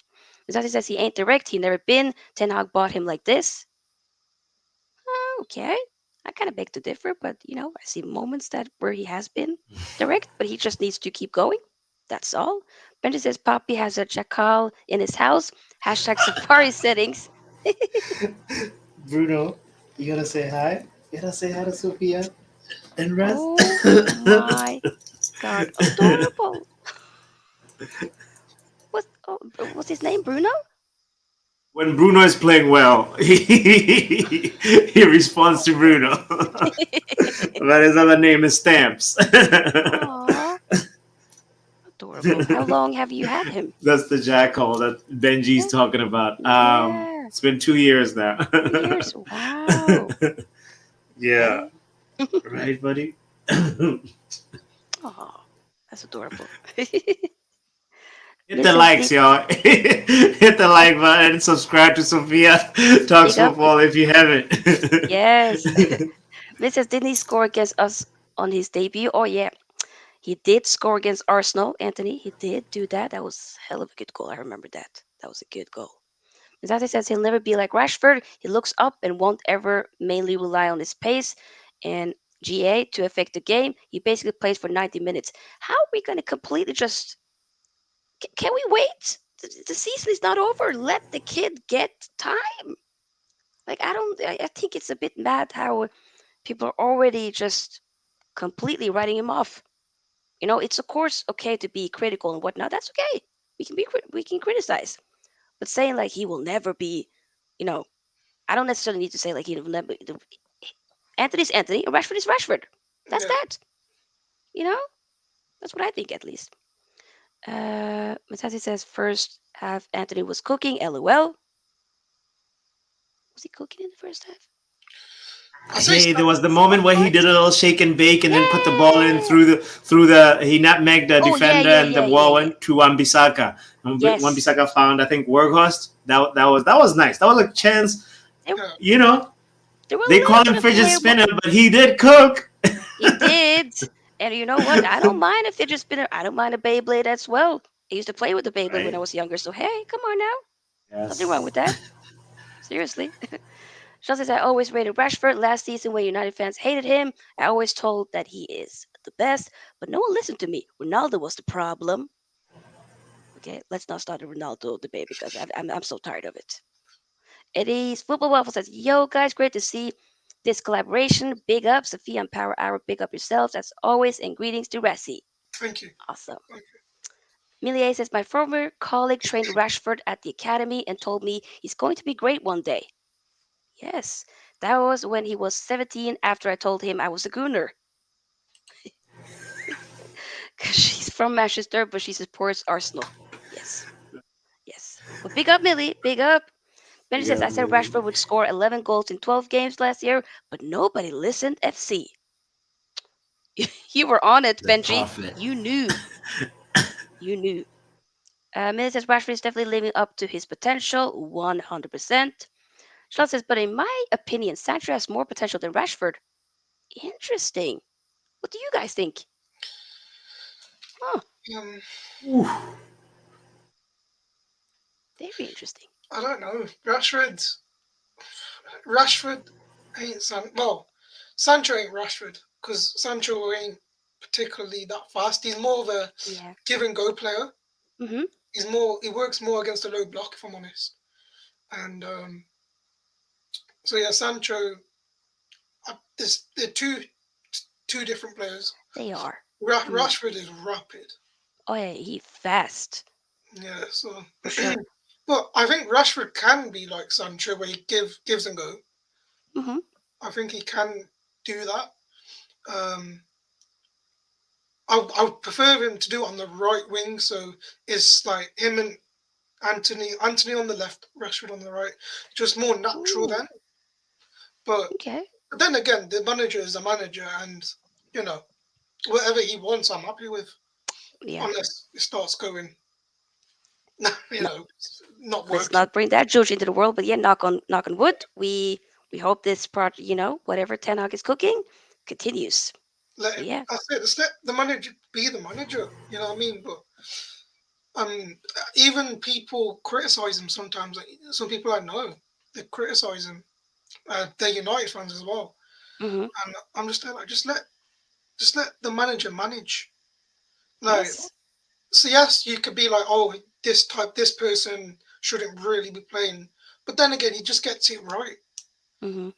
Zati says he ain't direct. He never been. Ten Hag bought him like this. Okay. I kind of beg to differ, but I see moments that where he has been direct, but he just needs to keep going. That's all. Benji says Poppy has a jackal in his house. Hashtag Safari settings. Bruno, you gotta say hi. You gotta say hi to Sofia and rest. Oh my God, adorable. What's his name? Bruno? When Bruno is playing well, he responds to Bruno. But his other name is Stamps. Aw, adorable. How long have you had him? That's the jackal that Benji's Yeah, talking about. yeah, It's been 2 years now. 2 years. Wow. Yeah, Okay. right, buddy. Oh, that's adorable. Hit Millie the says, likes, y'all. Hit the like button. Subscribe to Sophia Talks big up. Football if you haven't. Yes. Millie says, didn't he score against us on his debut? Oh, yeah. He did score against Arsenal, Anthony. He did do that. That was hell of a good goal. I remember that. That was a good goal. Zati says he'll never be like Rashford. He looks up and won't ever mainly rely on his pace and GA to affect the game. He basically plays for 90 minutes. How are we going to completely just. Can we wait? The season is not over. Let the kid get time. Like, I don't. I think it's a bit mad how people are already just completely writing him off. It's of course okay to be critical and whatnot. That's okay. We can criticize, but saying like he will never be, you know, I don't necessarily need to say like he will never. Anthony's Anthony, and Rashford is Rashford. That's Yeah, that. You know, that's what I think at least. Matati says first half Anthony was cooking. LOL. Was he cooking in the first half? I say Hey, there start was the moment where he right. did a little shake and bake and then put the ball in Yeah. through the he nutmegged the Oh yeah, defender yeah, and the yeah, yeah, ball yeah. went to Wan-Bissaka. Yes. Wan-Bissaka found I think Werghorst. That was nice. That was a chance. There, Yeah, You know there were a they little call him bit of fidget player. spinner, but he did cook. He did. And you know what? I don't mind a fidget spinner. I don't mind a Beyblade as well. I used to play with the Beyblade when I Right. was younger. So hey, come on now. Nothing wrong Yes. with that. Seriously. Sean says I always rated Rashford. Last season when United fans hated him, I always told that he is the best, but no one listened to me. Ronaldo was the problem. Okay, let's not start a Ronaldo debate because I'm so tired of it. Eddie's Football Waffle says, yo guys, great to see this collaboration. Big up, Sophia and Power Hour. Big up yourselves as always, and greetings to Resi. thank you. Awesome. Thank Milie says, my former colleague trained Rashford at the academy and told me he's going to be great one day. Yes, that was when he was 17 after I told him I was a gooner. Because she's from Manchester, but she supports Arsenal. Yes, yes. But big up, Millie. Big up. Benji You says, got I said me. Rashford would score 11 goals in 12 games last year, but nobody listened. FC. You were on it, The Benji. prophet. You knew. You knew. Millie says Rashford is definitely living up to his potential, 100%. Charlotte says, but in my opinion, Sancho has more potential than Rashford. Interesting. What do you guys think? Huh, you. Ooh. very interesting. I don't know. Rashford ain't well, Sancho ain't Rashford because Sancho ain't particularly that fast. He's more of a Yeah. give and go player. Mm-hmm. He works more against the low block, if I'm honest. And so yeah, Sancho. They're two different players. They are. Mm. Rashford is rapid. Oh, yeah, he fast Yeah, so for sure. but I think Rashford can be like Sancho, where he gives and go. Mm-hmm. I think he can do that. Um, I would prefer him to do it on the right wing, so it's like him and Antony on the left, Rashford on the right, just more natural Ooh, then. But okay. But then again, the manager is the manager, and you know whatever he wants, I'm happy with, Yeah. unless it starts going, you No, know, not let's working. not bring that judge into the world. But yeah, knock on wood. We hope this project, whatever Ten Hag is cooking, continues. Let But it, yeah. I said, just let the manager be the manager. You know what I mean? But even people criticize him sometimes. Like, some people I know, they criticize him. They're United fans as well, Hmm. and I'm just there like, just let the manager manage. Like, Yes. so yes, you could be like, oh, this person shouldn't really be playing, but then again, he just gets it right, Hmm.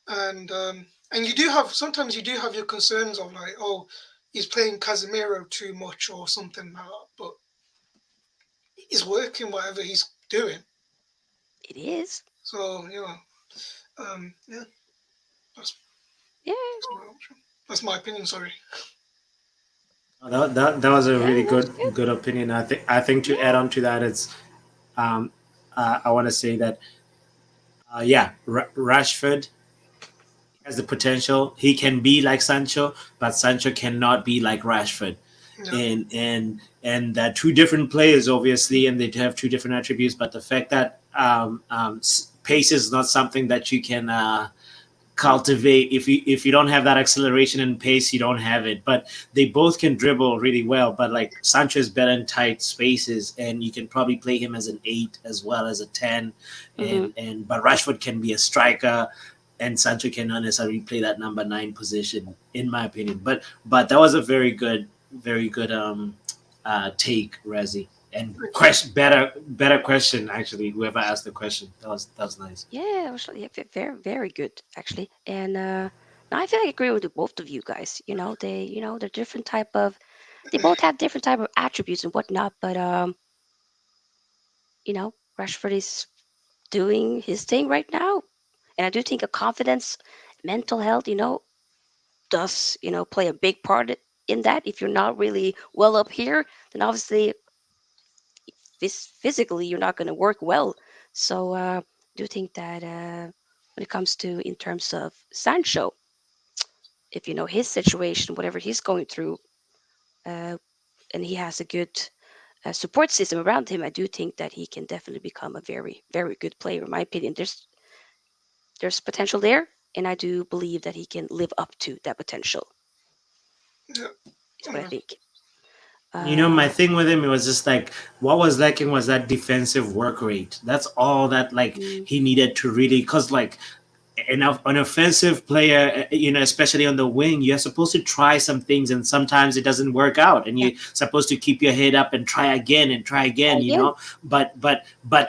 and you do have sometimes you do have your concerns of like, oh, he's playing Casemiro too much or something like that, but he's working whatever he's doing. It is. So yeah, that's Yeah. that's my option. That's my opinion. Sorry. That was a Yeah. really That was good. good opinion. I think to add Yeah. on to that, it's um, I want to say that yeah, Rashford has the potential. He can be like Sancho, but Sancho cannot be like Rashford. Yeah, And that two different players, obviously, and they have two different attributes. But the fact that pace is not something that you can cultivate. If you don't have that acceleration and pace, you don't have it. But they both can dribble really well. But like Sancho is better in tight spaces, and you can probably play him as an 8 as well as a 10. Hmm. And but Rashford can be a striker, and Sancho cannot necessarily play that number 9 position, in my opinion. But that was a very good take, Rezi. And thank you. question better question, actually. Whoever asked the question, that was nice. Yeah. It was, yeah, very very good actually. And now I feel like I agree with the both of you guys. They're different type of. They both have different type of attributes and whatnot. But Rashford is doing his thing right now, and I do think a confidence, mental health, does play a big part in that. If you're not really well up here, then obviously physically you're not going to work well. So I do think that when it comes to in terms of Sancho, if you know his situation, whatever he's going through, uh, and he has a good support system around him, I do think that he can definitely become a very very good player. In my opinion, there's potential there, and I do believe that he can live up to that potential. Yeah, Is what I think. My Uh, thing with him, it was just like what was lacking was that defensive work rate. That's all that like mm, he needed to really, cause like an offensive player, especially on the wing, you're supposed to try some things, and sometimes it doesn't work out, and yeah, you're supposed to keep your head up and try again and try try again. again. But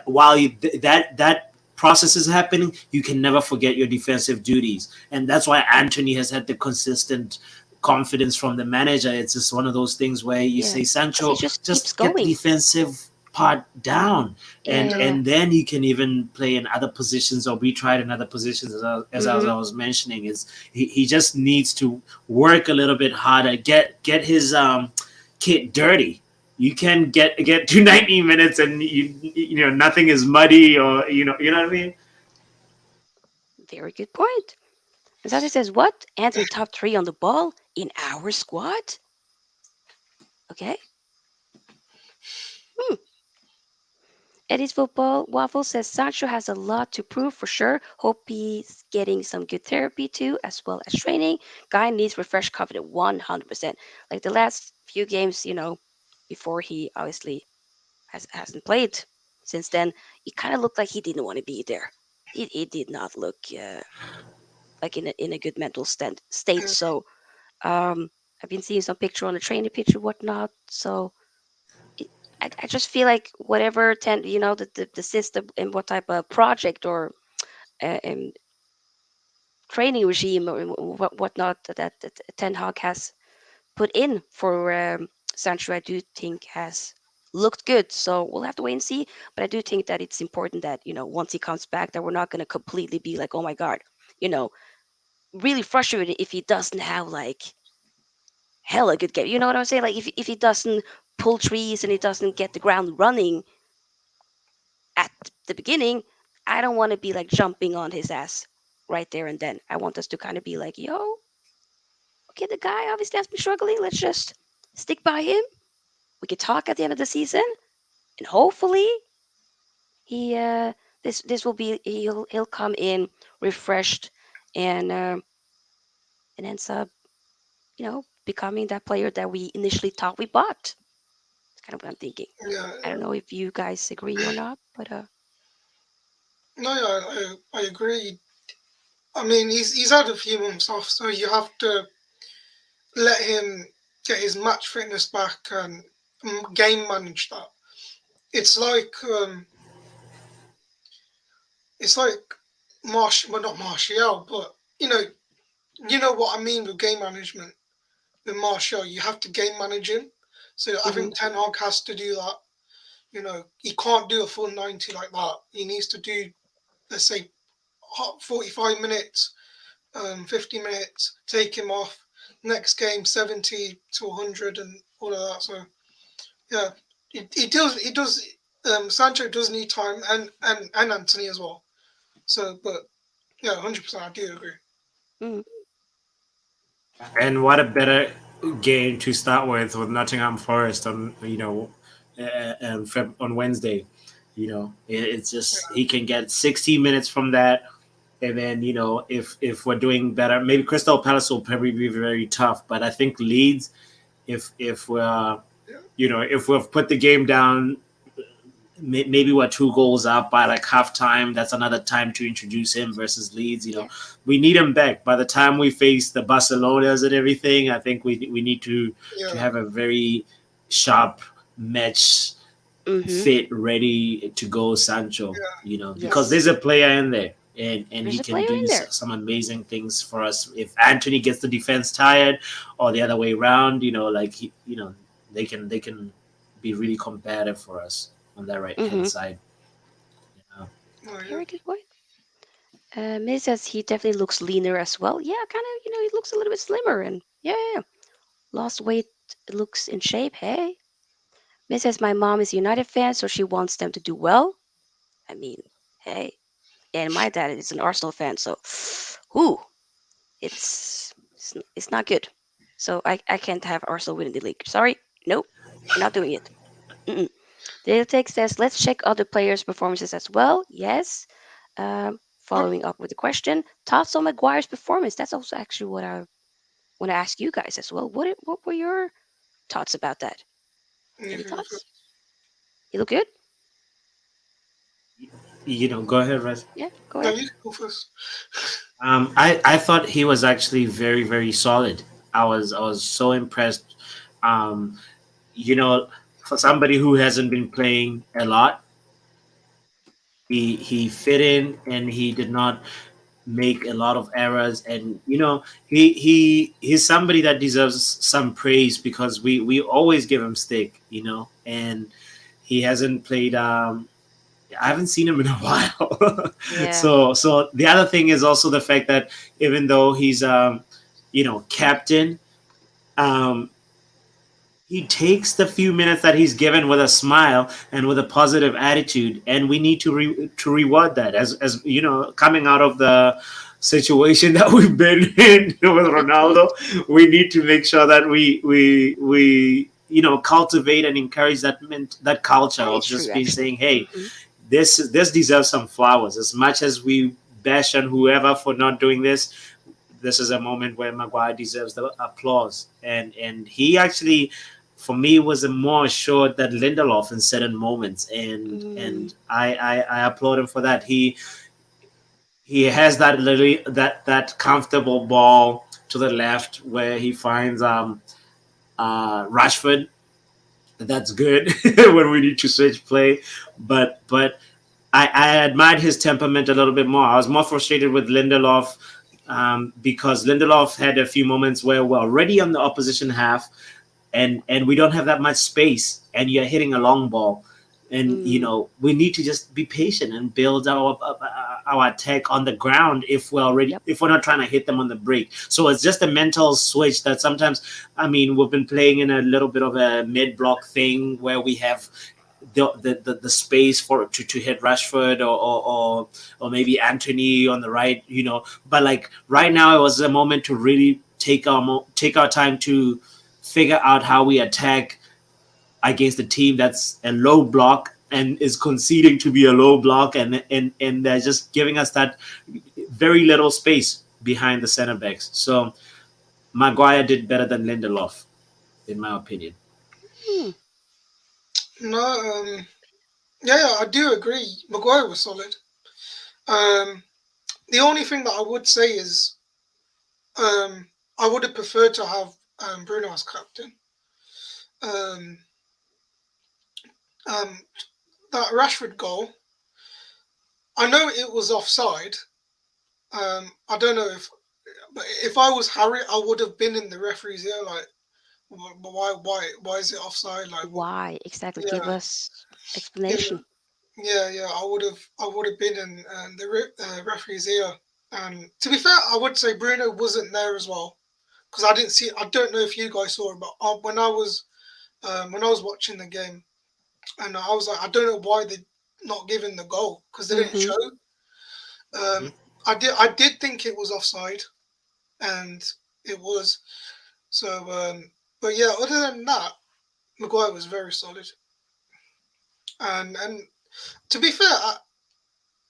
while that process is happening, you can never forget your defensive duties, and that's why Antony has had the consistent confidence from the manager. It's just one of those things where you Yeah, say, because he Sancho, just keeps just get the going. defensive part down, and Yeah. yeah, and then you can even play in other positions, or be tried in other positions, as Mm-hmm. I was mentioning. Is he just needs to work a little bit harder, get his kit dirty. You can get to 90 minutes, and nothing is muddy, or what I mean. Very good point. And Sasha says, "What? Anthony top three on the ball in our squad? Okay. Hmm. Eddie's football waffle says Sancho has a lot to prove for sure. Hope he's getting some good therapy too, as well as training. Guy needs refresh confidence 100%. Like the last few games, before he obviously hasn't played since then, it kind of looked like he didn't want to be there. It did not look like in a good mental state. yeah, So I've been seeing some picture on the training pitch and whatnot. So it, I just feel like whatever the system and what type of project or training regime or whatnot that Ten Hag has put in for Sancho, I do think has looked good. So we'll have to wait and see. But I do think that it's important that once he comes back, that we're not going to completely be like, oh my god, you know, really frustrated if he doesn't have like hella good game. You know what I'm saying? Like if he doesn't pull trees and he doesn't get the ground running at the beginning, I don't want to be like jumping on his ass. right there and then. I want us to kind of be like, yo, okay, the guy obviously has been struggling. Let's just stick by him. We can talk at the end of the season, and hopefully he this will be he'll come in refreshed and ends up becoming that player that we initially thought we bought. That's kind of what I'm thinking. Yeah, I don't know if you guys agree or not, but no, yeah, I agree. I mean, he's had a few months off, so you have to let him get his match fitness back and game manage that. It's like um, it's like well, not Martial, but you know what I mean with game management. With Martial, you have to game manage him. So I hmm think Ten Hag has to do that. He can't do a full 90 like that. He needs to do, let's say, 45 minutes, 50 minutes, take him off. Next game, 70 to 100 and all of that. So, yeah, he does. He does. Sancho does need time, and Antony as well. So, but yeah, 100%, I do agree. hmm And what a better game to start with Nottingham Forest on on Wednesday. It's just he can get 60 minutes from that, and then if we're doing better, maybe Crystal Palace will probably be very tough. But I think Leeds, if we're Yeah, if we've put the game down, maybe we're 2 goals up by like halftime. That's another time to introduce him versus Leeds. yeah, We need him back by the time we face the Barcelonas and everything. I think we need to yeah, have a very sharp match hmm fit, ready to go Sancho. yeah, Because yes. there's a player in there. And There's he a can player do in there. some amazing things for us if Anthony gets the defense tired, or the other way around. Like they can be really combative for us on that right hand hmm side. Yeah. oh, yeah, Very good point. May says he definitely looks leaner as well. Yeah, kind of. He looks a little bit slimmer and yeah, lost weight. Looks in shape. Hey, May says my mom is a United fan, so she wants them to do well. I mean, hey, and my dad is an Arsenal fan, so whoo, it's not good. So I can't have Arsenal winning the league. Sorry, nope, we're not doing it. Mm-mm. Data Take says let's check other players' performances as well. Yes. Following up with the question, thoughts on Maguire's performance. That's also actually what I want to ask you guys as well. What were your thoughts about that? you Any can go thoughts? first. You look good. Go ahead, Russ. Yeah, go No, ahead. you can go first. I thought he was actually very, very solid. I was so impressed. Um, you know, for somebody who hasn't been playing a lot, he fit in and he did not make a lot of errors. And he's somebody that deserves some praise because we always give him stick. And he hasn't played. I haven't seen him in a while. Yeah. So the other thing is also the fact that even though he's captain, um, he takes the few minutes that he's given with a smile and with a positive attitude, and we need to reward that. As coming out of the situation that we've been in with Ronaldo, we need to make sure that we cultivate and encourage that culture That is of true, just being actually. saying, hey, hmm this deserves some flowers. As much as we bash on whoever for not doing this, this is a moment where Maguire deserves the applause. And he actually, for me, was more assured than Lindelof in certain moments, and mm and I applaud him for that. He has that literally that comfortable ball to the left where he finds Rashford. That's good when we need to switch play, but I admired his temperament a little bit more. I was more frustrated with Lindelof because Lindelof had a few moments where we're already on the opposition half, and we don't have that much space, and you're hitting a long ball, and mm we need to just be patient and build our attack on the ground Yep. if we're not trying to hit them on the break. So it's just a mental switch that sometimes, I mean, we've been playing in a little bit of a mid block thing where we have the space for to hit Rashford or maybe Antony on the right, But like right now, it was a moment to really take our time to figure out how we attack against a team that's a low block and is conceding to be a low block, and they're just giving us that very little space behind the center backs. So Maguire did better than Lindelof, in my opinion. Hmm. No, yeah, I do agree. Maguire was solid. Um, the only thing that I would say is I would have preferred to have Bruno as captain. Um, um, that Rashford goal, I know it was offside. I don't know but if I was Harry, I would have been in the referee's ear, like, why is it offside? Like, Why exactly? Give yeah, us yeah, explanation. yeah. I would have been in the referee's ear. And to be fair, I would say Bruno wasn't there as well because I didn't see. I don't know if you guys saw it, but when I was watching the game, and I was like, I don't know why they not giving the goal because they didn't Mm-hmm. show. Mhm. I did think it was offside, and it was. So, but yeah, other than that, Maguire was very solid. And to be fair,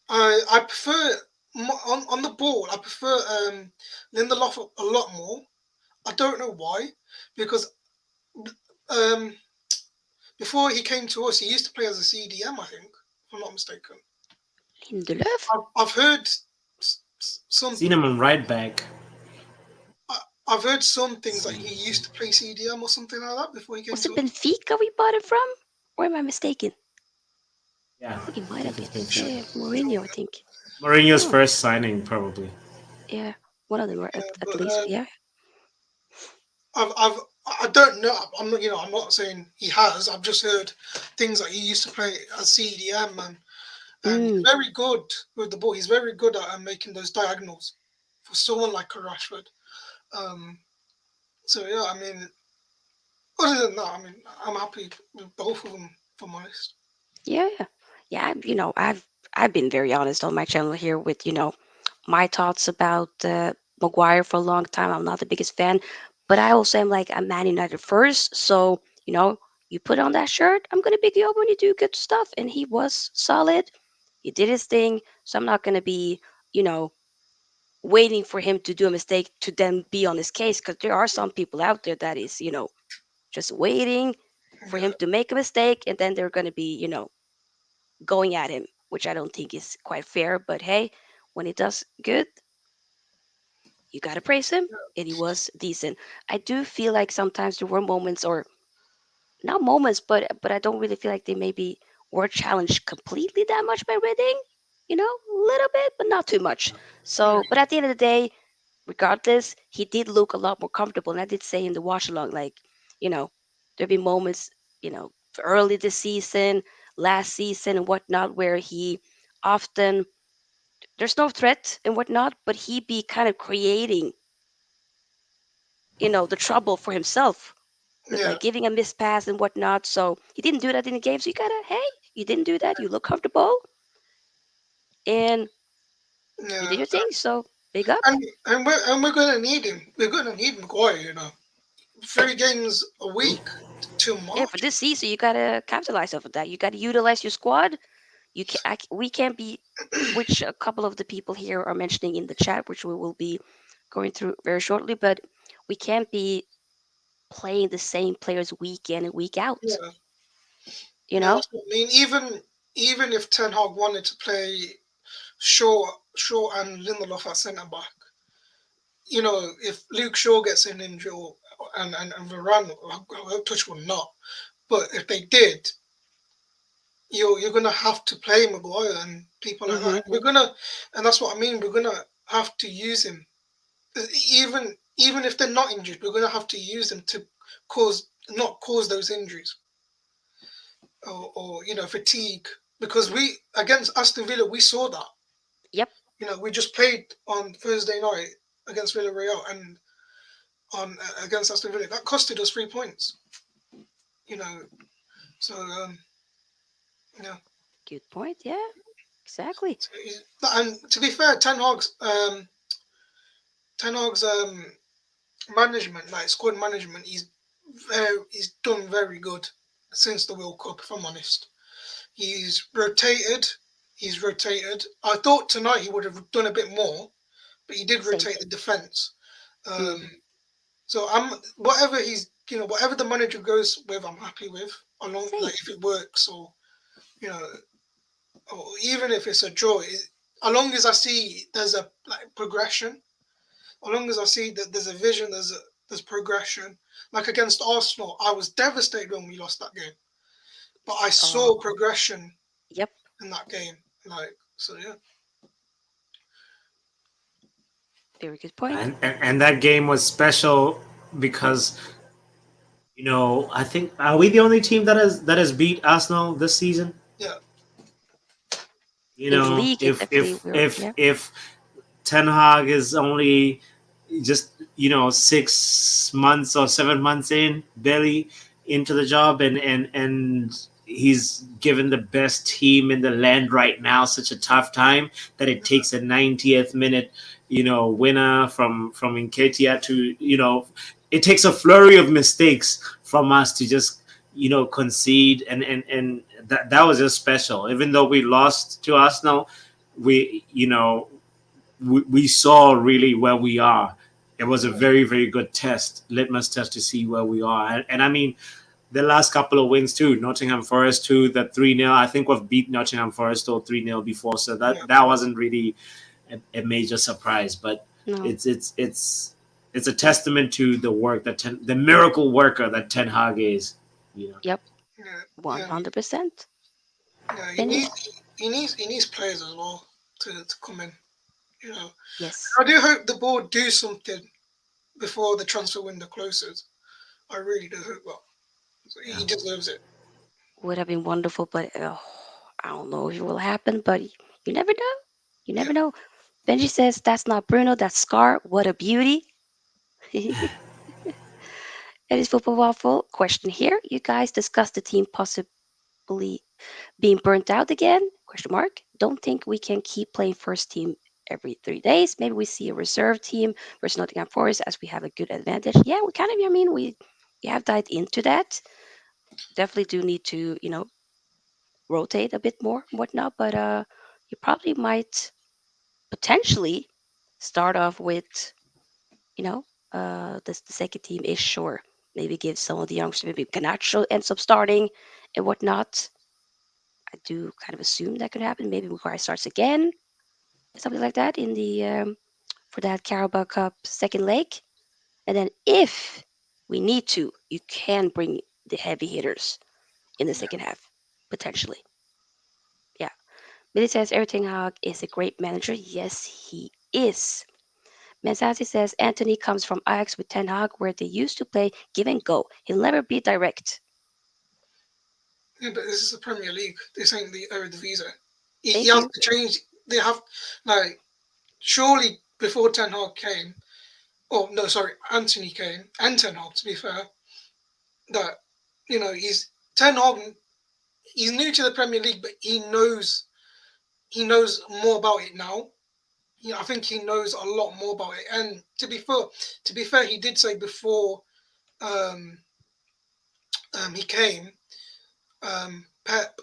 I prefer on the ball. I prefer Lindelof a lot more. I don't know why, because um, before he came to us, he used to play as a CDM. I think, if I'm not mistaken. Lindelöf I've heard some. Seen him on right back. I've heard some things like See. he used to play CDM or something like that before he came was it to us. Benfica we bought it from, or am I mistaken? Yeah, I think it I might have think been. it's been Sure, sure. Yeah, sure. Mourinho. I think. Mourinho's Oh, first signing, probably. yeah, one of them were Yeah, at but least. Yeah. I don't know. I'm not, I'm not saying he has. I've just heard things like he used to play as CDM, and he's Mm. very good with the ball. He's very good at making those diagonals for someone like a Rashford. Um, so yeah, I mean, other than that, I mean, I'm happy with both of them, if I'm honest. Yeah, yeah. I've been very honest on my channel here with my thoughts about Maguire for a long time. I'm not the biggest fan, but I also am like a Man United first. So you put on that shirt, I'm gonna pick you up when you do good stuff, and he was solid. He did his thing, so I'm not gonna be you know waiting for him to do a mistake to then be on his case because there are some people out there that is just waiting for him Yeah, to make a mistake, and then they're gonna be going at him, which I don't think is quite fair. But hey, when he does good, you gotta praise him, and he was decent. I do feel like sometimes there were moments, or not moments, but I don't really feel like they maybe were challenged completely that much by Reading. A little bit, but not too much. yeah, So, but at the end of the day, regardless, he did look a lot more comfortable. And I did say in the watch along, like, you know, there'd be moments, early this season, last season, and whatnot, where he often there's no threat and whatnot, but he be kind of creating, the trouble for himself with yeah, like giving a missed pass and whatnot. So he didn't do that in the game. So you gotta, hey, you didn't do that. You look comfortable and you did yeah. your thing. So big up. And we're gonna need him. We're gonna need Maguire. 3 games a True. week till Yeah, for March. this season, you gotta capitalize off of that. You gotta utilize your squad. We can't be, which a couple of the people here are mentioning in the chat, which we will be going through very shortly. But we can't be playing the same players week in and week out. Yeah, You yeah. know? That's what I mean. Even if Ten Hag wanted to play Shaw and Lindelof at centre back, if Luke Shaw gets an injury and Varane, touch will not. But if they did, you're gonna have to play Maguire and people like that. Mm-hmm. And that's what I mean. We're gonna have to use him, even if they're not injured. We're gonna have to use them to not cause those injuries or fatigue. Because we against Aston Villa, we saw that. Yep. We just played on Thursday night against Villarreal and on against Aston Villa. That costed us 3 points. You know, so Yeah. Good point. Yeah, exactly. And to be fair, Ten Hag's management, like squad management, he's done very good since the World Cup. If I'm honest, he's rotated. He's rotated. I thought tonight he would have done a bit more, but he did Same. rotate the defense. Mm, Um, so I'm whatever he's whatever the manager goes with, I'm happy with. Along same. like if it works you know or even if it's a draw, as long as I see there's a like progression, as long as I see that there's a vision, there's progression. Like against Arsenal, I was devastated when we lost that game, but I saw Oh, progression yep. in that game. Like so, yeah, Very good point. And that game was special because I think are we the only team that has beat Arsenal this season? yeah, In the league, it If definitely will. Yeah. Ten Hag is only just 6 months or 7 months in, barely into the job, and he's given the best team in the land right now such a tough time that it takes a 90th minute, winner from Nketiah to it takes a flurry of mistakes from us to just concede, and that was just special. Even though we lost to Arsenal, we we saw really where we are. It was a very, very good litmus test to see where we are. And I mean, the last couple of wins too, Nottingham Forest too, the 3-0. I think we've beat Nottingham Forest or 3-0 before, so yeah, that wasn't really a major surprise. But No. it's a testament to the work the miracle worker that Ten Hag is. You know. Yep. yeah, yeah. 100%. Yeah, Benji? he needs players as well to come in. You know, Yes. I do hope the board do something before the transfer window closes. I really do hope that. So Yeah. he deserves it. Would have been wonderful, but I don't know if it will happen, but you never know. You Yeah, never know. Benji says that's not Bruno, that's Scar. What a beauty. It is football waffle. Question here. You guys discussed the team possibly being burnt out again? Question mark. Don't think we can keep playing first team every 3 days. Maybe we see a reserve team versus Nottingham Forest as we have a good advantage. Yeah, we kind of. I mean, we have dived into that. Definitely do need to rotate a bit more and whatnot. But you probably might potentially start off with you know the second team is sure. Maybe give some of the youngsters. Maybe Garnacho ends up starting and whatnot. I do kind of assume that could happen. Maybe Maguire starts again, something like that in the for that Carabao Cup second leg. And then if we need to, you can bring the heavy hitters in the yeah, second half potentially. Yeah, Billy says everything Hag is a great manager. Yes, he is. Mensasi says Antony comes from Ajax with Ten Hag, where they used to play give and go. He'll never be direct. yeah. But this is the Premier League. This ain't the Eredivisie. He Thank has you. to change. They have like surely before Ten Hag came. Oh no, sorry, Anthony came and Ten Hag. To be fair, that he's Ten Hag. He's new to the Premier League, but he knows more about it now. I think he knows a lot more about it. And to be fair, he did say before um, he came, Pep.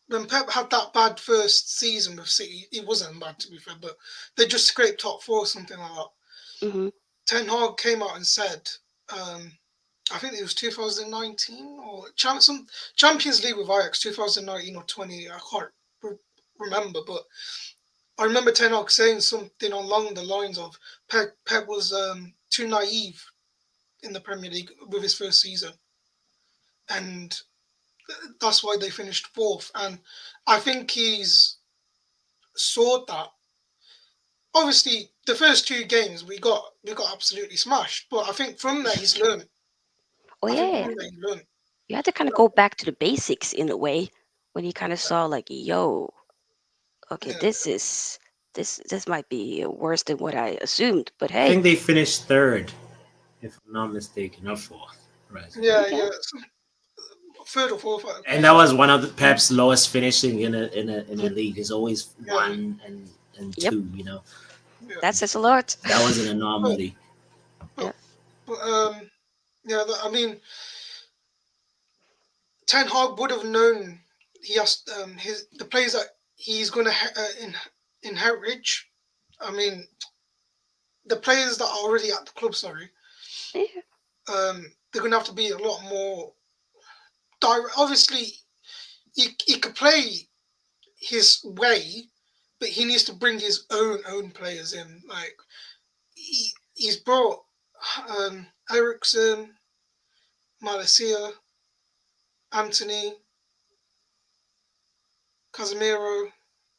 When Pep had that bad first season with City, it wasn't bad to be fair, but they just scraped top four or something like that. Hmm. Ten Hag came out and said, I think it was 2019 or Champions League with Ajax 2019 or 20. I can't remember, but I remember Ten Hag saying something along the lines of Pep was too naive in the Premier League with his first season, and that's why they finished fourth. And I think he's saw that. Obviously, the first two games we got absolutely smashed, but I think from there he's learned. Oh I think yeah, from there he learned. you had to kind of go back to the basics in a way when you kind of saw like, yo, okay, Yeah, this might be worse than what I assumed. But I hey, think they finished third, if I'm not mistaken, or fourth. Right. yeah, okay, yeah. third or fourth. And that was one of the Pep's lowest finishing in a league. Is always Yeah, 1 and Yep. 2. You know, yeah. That says a lot. that was an But, anomaly. Yeah. but yeah. I mean, Ten Hag would have known he has the players that he's going to inherit. I mean, the players that are already at the club. Sorry, Yeah. they're going to have to be a lot more direct. Obviously, he could play his way, but he needs to bring his own players in. Like he's brought Ericsson, Malaysia, Antony, Casemiro.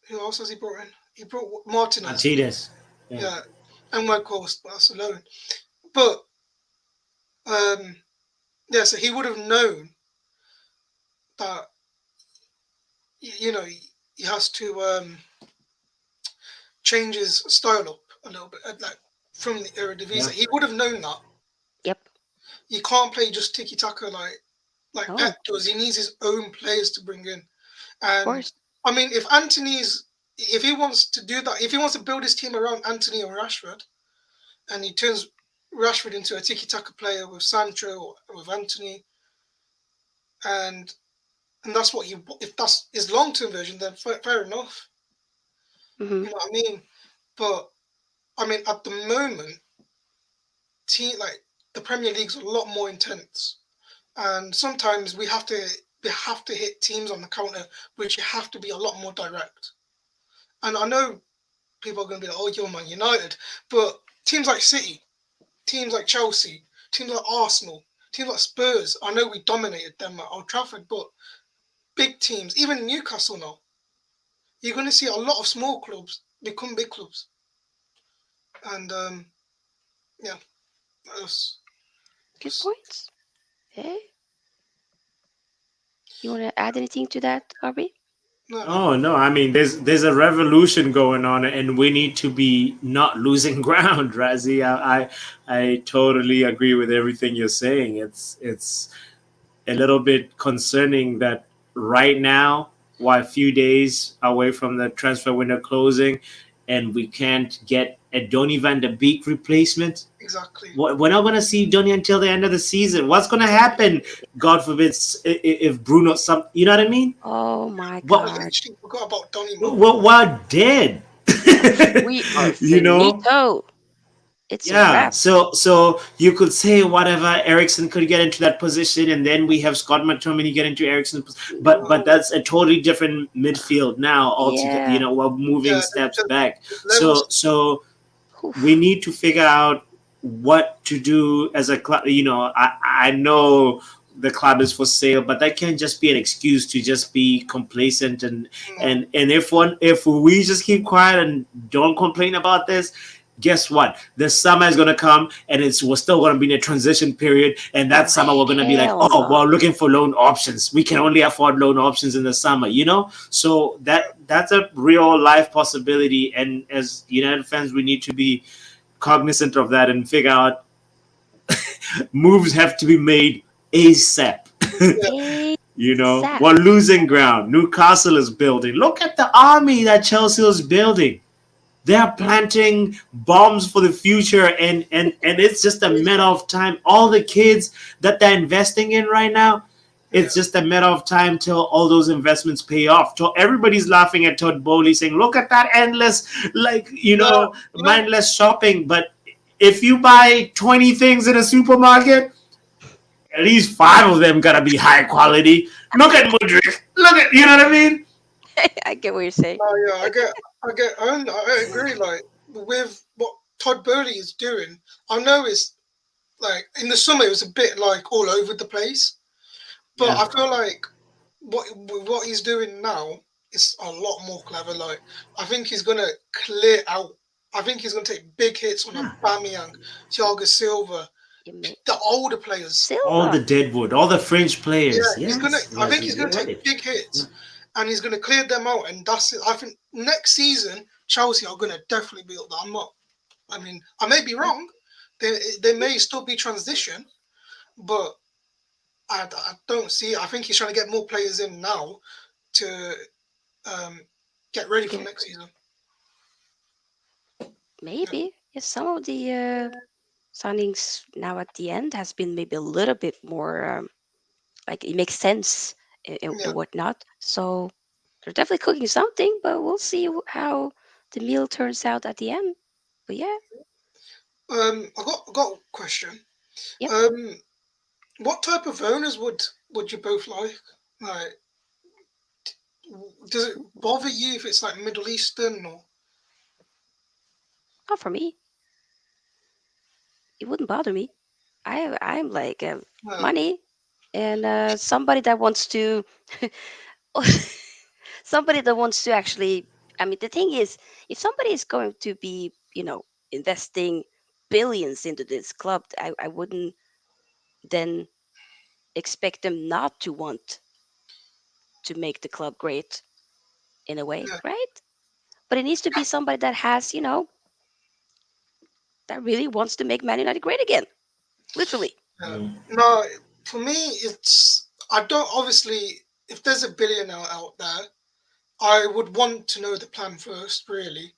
Who else has he brought in? He brought Martinez. Martinez. Yeah. Yeah, and of course Barcelona. But yeah, so he would have known that he has to change his style up a little bit, like from the Eredivisie. Yeah. He would have known that Yep. you can't play just tiki taka like No, Pep does. He needs his own players to bring in. of And course. I mean, if he wants to do that, if he wants to build his team around Antony or Rashford, and he turns Rashford into a tiki taka player with Sancho or with Antony, and that's what he. If that's his long term version, then fair enough. Hmm. You know what I mean? But I mean, at the moment, like the Premier League's a lot more intense, and sometimes we have to hit teams on the counter, which you have to be a lot more direct. And I know people are going to be like, "Oh, you're Man United," but teams like City, teams like Chelsea, teams like Arsenal, teams like Spurs. I know we dominated them at Old Trafford, but big teams, even Newcastle now, you're going to see a lot of small clubs become big clubs, and yeah, that's, Good that's points. Hey, you want to add anything to that, Harvey? no, no, Oh no, I mean there's a revolution going on and we need to be not losing ground, Razi. I totally agree with everything you're saying. It's a little bit concerning that right now, we're a few days away from the transfer window closing and we can't get a Donny van de Beek replacement. exactly. We're not going to see Donny until the end of the season. What's going to happen, God forbid, if Bruno, you know what I mean? Oh my I What God. literally forgot about Donny, man. we're dead. We are You know? finito. It's a Yeah. wrap. So you could say whatever Ericsson could get into that position, and then we have Scott McTominay get into Ericsson, but No, that's a totally different midfield now altogether. You Yeah. know, we're moving yeah, steps the back. levels. So we Oof. need to figure out what to do as a club. You know, I know the club is for sale, but that can't just be an excuse to just be complacent and No, and if we just keep quiet and don't complain about this, guess what? The summer is gonna come and we're still gonna be in a transition period, and that Oh, summer we're gonna be like, hell oh, no. we're looking for loan options. We can only afford loan options in the summer, you know? So that's a real life possibility. And as United fans, we need to be cognizant of that and figure out moves have to be made ASAP. yeah, You know, ASAP. we're losing ground. Newcastle is building. Look at the army that Chelsea is building. They're planting bombs for the future, and it's just a matter of time. All the kids that they're investing in right now, yeah. it's just a matter of time till all those investments pay off. So everybody's laughing at Todd Bowley saying, "Look at that endless, like No, mindless shopping." But if you buy 20 things in a supermarket, at least five of them gotta be high quality. Look at Mudrik. Look at, you know what I mean? I get what you're saying. no, yeah. I agree. Like with what Todd Burley is doing, I know it's like in the summer it was a bit like all over the place, but Yeah. I feel like what he's doing now is a lot more clever. Like I think he's gonna clear out. I think he's gonna take big hits on Aubameyang, Thiago Silva, You may the older players. All Silva. the Deadwood, all the French Yeah, players. he's gonna. Yes, I think Razzie, he's you're gonna take right. big Yeah. hits, and he's gonna clear them out. And that's it. I think next season Chelsea are gonna definitely be up there. I'm not. I mean, I may be wrong. They may still be transition, but I don't see. I think he's trying to get more players in now to um, get ready for Get next season. Yeah, maybe yes, some of the signings now at the end has been maybe a little bit more like it makes sense yeah. and whatnot. So they're definitely cooking something, but we'll see how the meal turns out at the end. But yeah, I got a question. yep. Um, what type of owners would you both like? Like, does it bother you if it's like Middle Eastern or? Not for me. It wouldn't bother me. I'm like Uh, money and somebody that wants to somebody that wants to actually. I mean, the thing is, if somebody is going to be, investing billions into this club, I wouldn't then expect them not to want to make the club great in a way, yeah. right? But it needs to be somebody that has, that really wants to make Man United great again, literally. Mm. No, for me, it's I don't obviously. If there's a billionaire out there, I would want to know the plan first, really,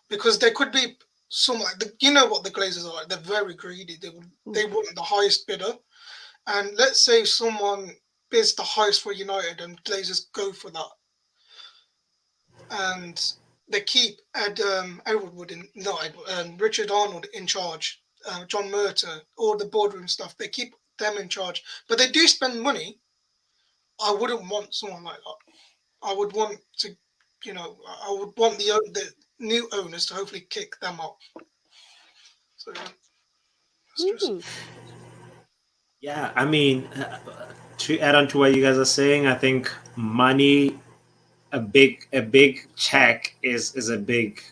because there could be some like you know what the Glazers are like. They're very greedy. Ooh. They want the highest bidder, and let's say someone bids the highest for United, and Glazers go for that, and they keep Edward Wood in not Edward, Richard Arnold in charge, John Murta, all the boardroom stuff. They keep them in charge, but they do spend money. I wouldn't want someone like that. I would want to, I would want the new owners to hopefully kick them off. So yeah, it's just Hmm. Yeah, I mean, to add on to what you guys are saying, I think money, a big check is a big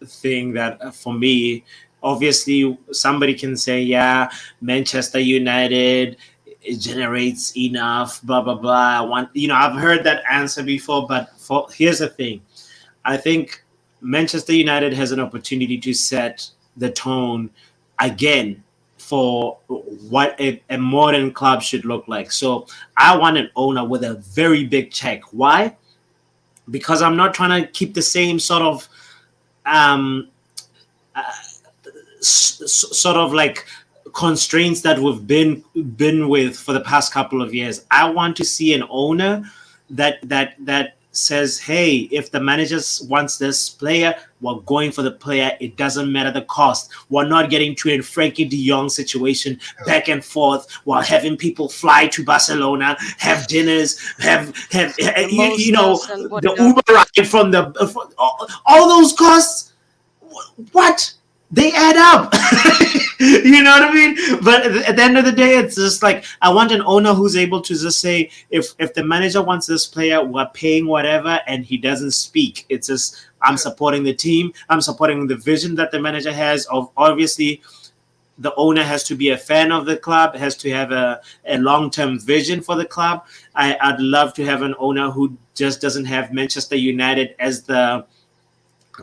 thing that for me, obviously somebody can say, yeah, Manchester United, it generates enough, blah blah blah. I want, I've heard that answer before, but here's the thing. I think Manchester United has an opportunity to set the tone again for what a modern club should look like. So I want an owner with a very big check. Why? Because I'm not trying to keep the same sort of um, sort of like constraints that we've been with for the past couple of years. I want to see an owner that says, hey, if the manager wants this player, we're going for the player. It doesn't matter the cost. We're not getting to a Frankie De Jong situation back and forth while having people fly to Barcelona, have dinners, have Mimosas and the whatnot. Uber ride from the all those costs. What? They add up. You know what I mean? But at the end of the day, it's just like I want an owner who's able to just say, if the manager wants this player, we're paying whatever, and he doesn't speak. It's just I'm yeah, supporting the team. I'm supporting the vision that the manager has. Of obviously, the owner has to be a fan of the club, has to have a long-term vision for the club. I'd love to have an owner who just doesn't have Manchester United as the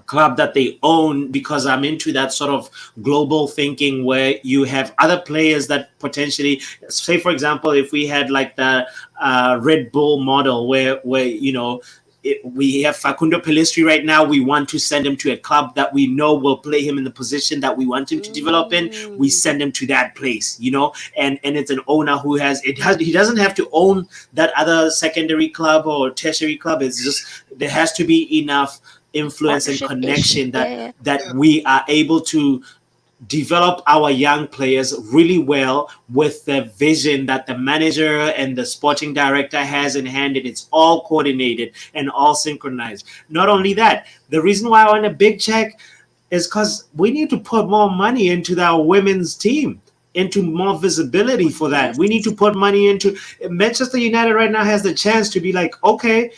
club that they own, because I'm into that sort of global thinking where you have other players that potentially, say for example, if we had like the Red Bull model where we have Facundo Pelistri right now. We want to send him to a club that we know will play him in the position that we want him to develop in. We Mm. send him to that place, and it's an owner who he doesn't have to own that other secondary club or tertiary club. It's just there has to be enough influence and Partnership ish. connection Yeah, that yeah. that yeah, we are able to develop our young players really well with the vision that the manager and the sporting director has in hand, and it's all coordinated and all synchronized. Not only that, the reason why I want a big check is because we need to put more money into our women's team, into more Oh visibility for that. yes. We need to put money into Manchester United right now has the chance to be like, okay,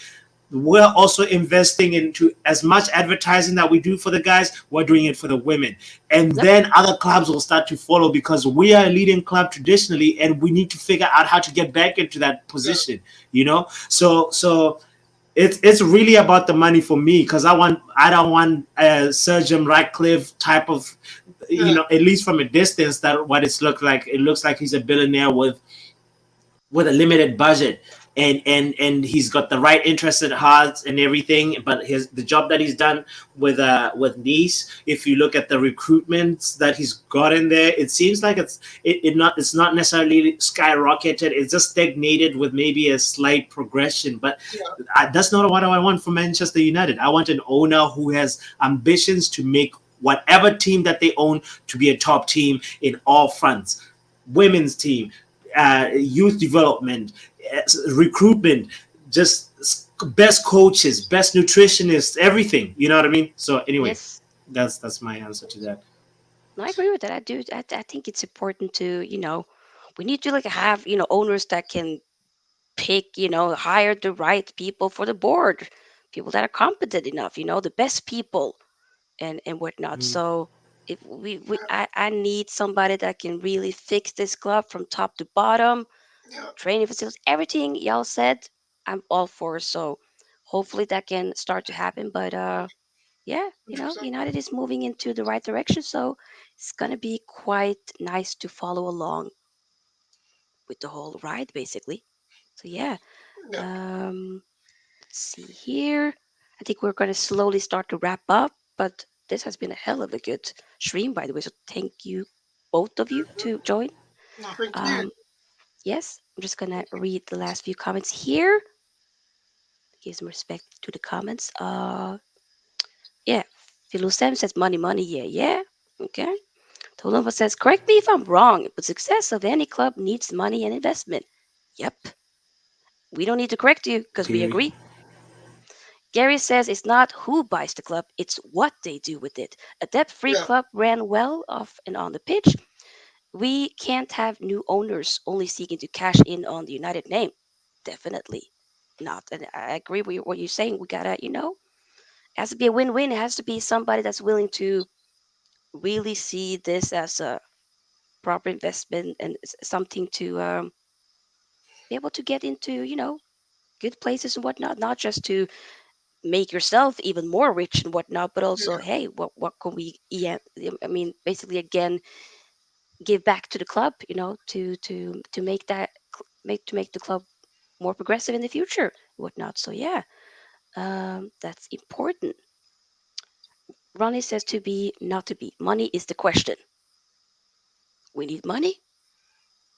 we're also investing into as much advertising that we do for the guys, we're doing it for the women. And Yep. then other clubs will start to follow because we are a leading club traditionally, and we need to figure out how to get back into that yeah, position. So it's really about the money for me, because I don't want a Sir Jim Ratcliffe type of, yeah, at least from a distance, that what it's looked like. It looks like he's a billionaire with with a limited budget, and he's got the right interest at heart and everything, but his the job that he's done with Nice, if you look at the recruitments that he's got in there, it seems like it's not necessarily skyrocketed, it's just stagnated with maybe a slight progression. But Yeah, that's not what I want for Manchester United. I want an owner who has ambitions to make whatever team that they own to be a top team in all fronts: women's team, youth development, recruitment, just best coaches, best nutritionists, everything. You know what I mean? So anyway, Yes. that's my answer to that. No, I agree with that. I do. I think it's important to, we need to like have, owners that can pick, hire the right people for the board, people that are competent enough, the best people and whatnot. Mm. So if I need somebody that can really fix this club from top to bottom, yeah, training facilities, everything y'all said, I'm all for. So hopefully that can start to happen. But yeah, 100%. United is moving into the right direction. So it's gonna be quite nice to follow along with the whole ride, basically. So yeah, Yeah, let's see here. I think we're gonna slowly start to wrap up, but this has been a hell of a good stream, by the way. So thank you, both of you, to join. no, thank you. Um, yes, I'm just gonna read the last few comments here. Give some respect to the comments. Yeah, Philusem says money, money, yeah, yeah. Okay. Tolova says, correct me if I'm wrong, but success of any club needs money and investment. Yep. We don't need to correct you because we Okay. agree. Gary says it's not who buys the club, it's what they do with it. A debt free Yeah, club ran well off and on the pitch. We can't have new owners only seeking to cash in on the United name. Definitely not. And I agree with what you're saying. We gotta, it has to be a win win. It has to be somebody that's willing to really see this as a proper investment and something to be able to get into, good places and whatnot, not just to make yourself even more rich and whatnot, but also, yeah, hey, what can we, yeah, I mean, basically, again, give back to the club, to make make the club more progressive in the future, whatnot. So yeah, that's important. Ronnie says to be, not to be. Money is the question. We need money.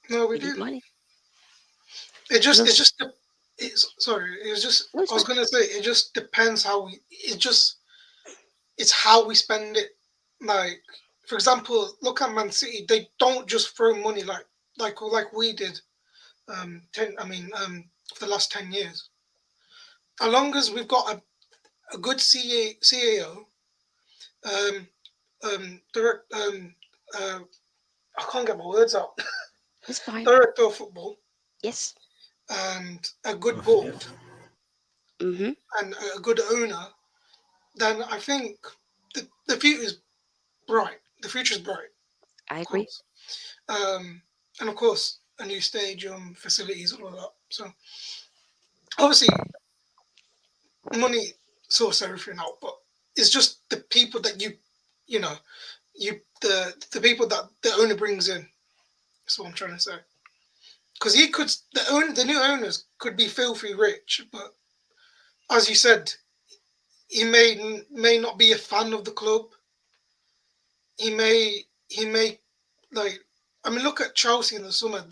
no, we We need do. money. It Philos- just, sorry, it was just, no, it's I was fine. gonna say, it just depends how we, it's how we spend it. Like, for example, look at Man City. They don't just throw money like we did. For the last 10 years. As long as we've got a good CAO, um, direct, I can't get my words out. It's fine. Director of football Yes. and a good board Mm-hmm. and a good owner, then I think the future is bright. The future is bright, I of agree. course. And of course, a new stadium, facilities, all of that. So obviously, money sorts everything out, but it's just the people that you know, the people that the owner brings in. That's what I'm trying to say. Because the new owners could be filthy rich, but as you said, he may not be a fan of the club. He may like. I mean, look at Chelsea in the summer.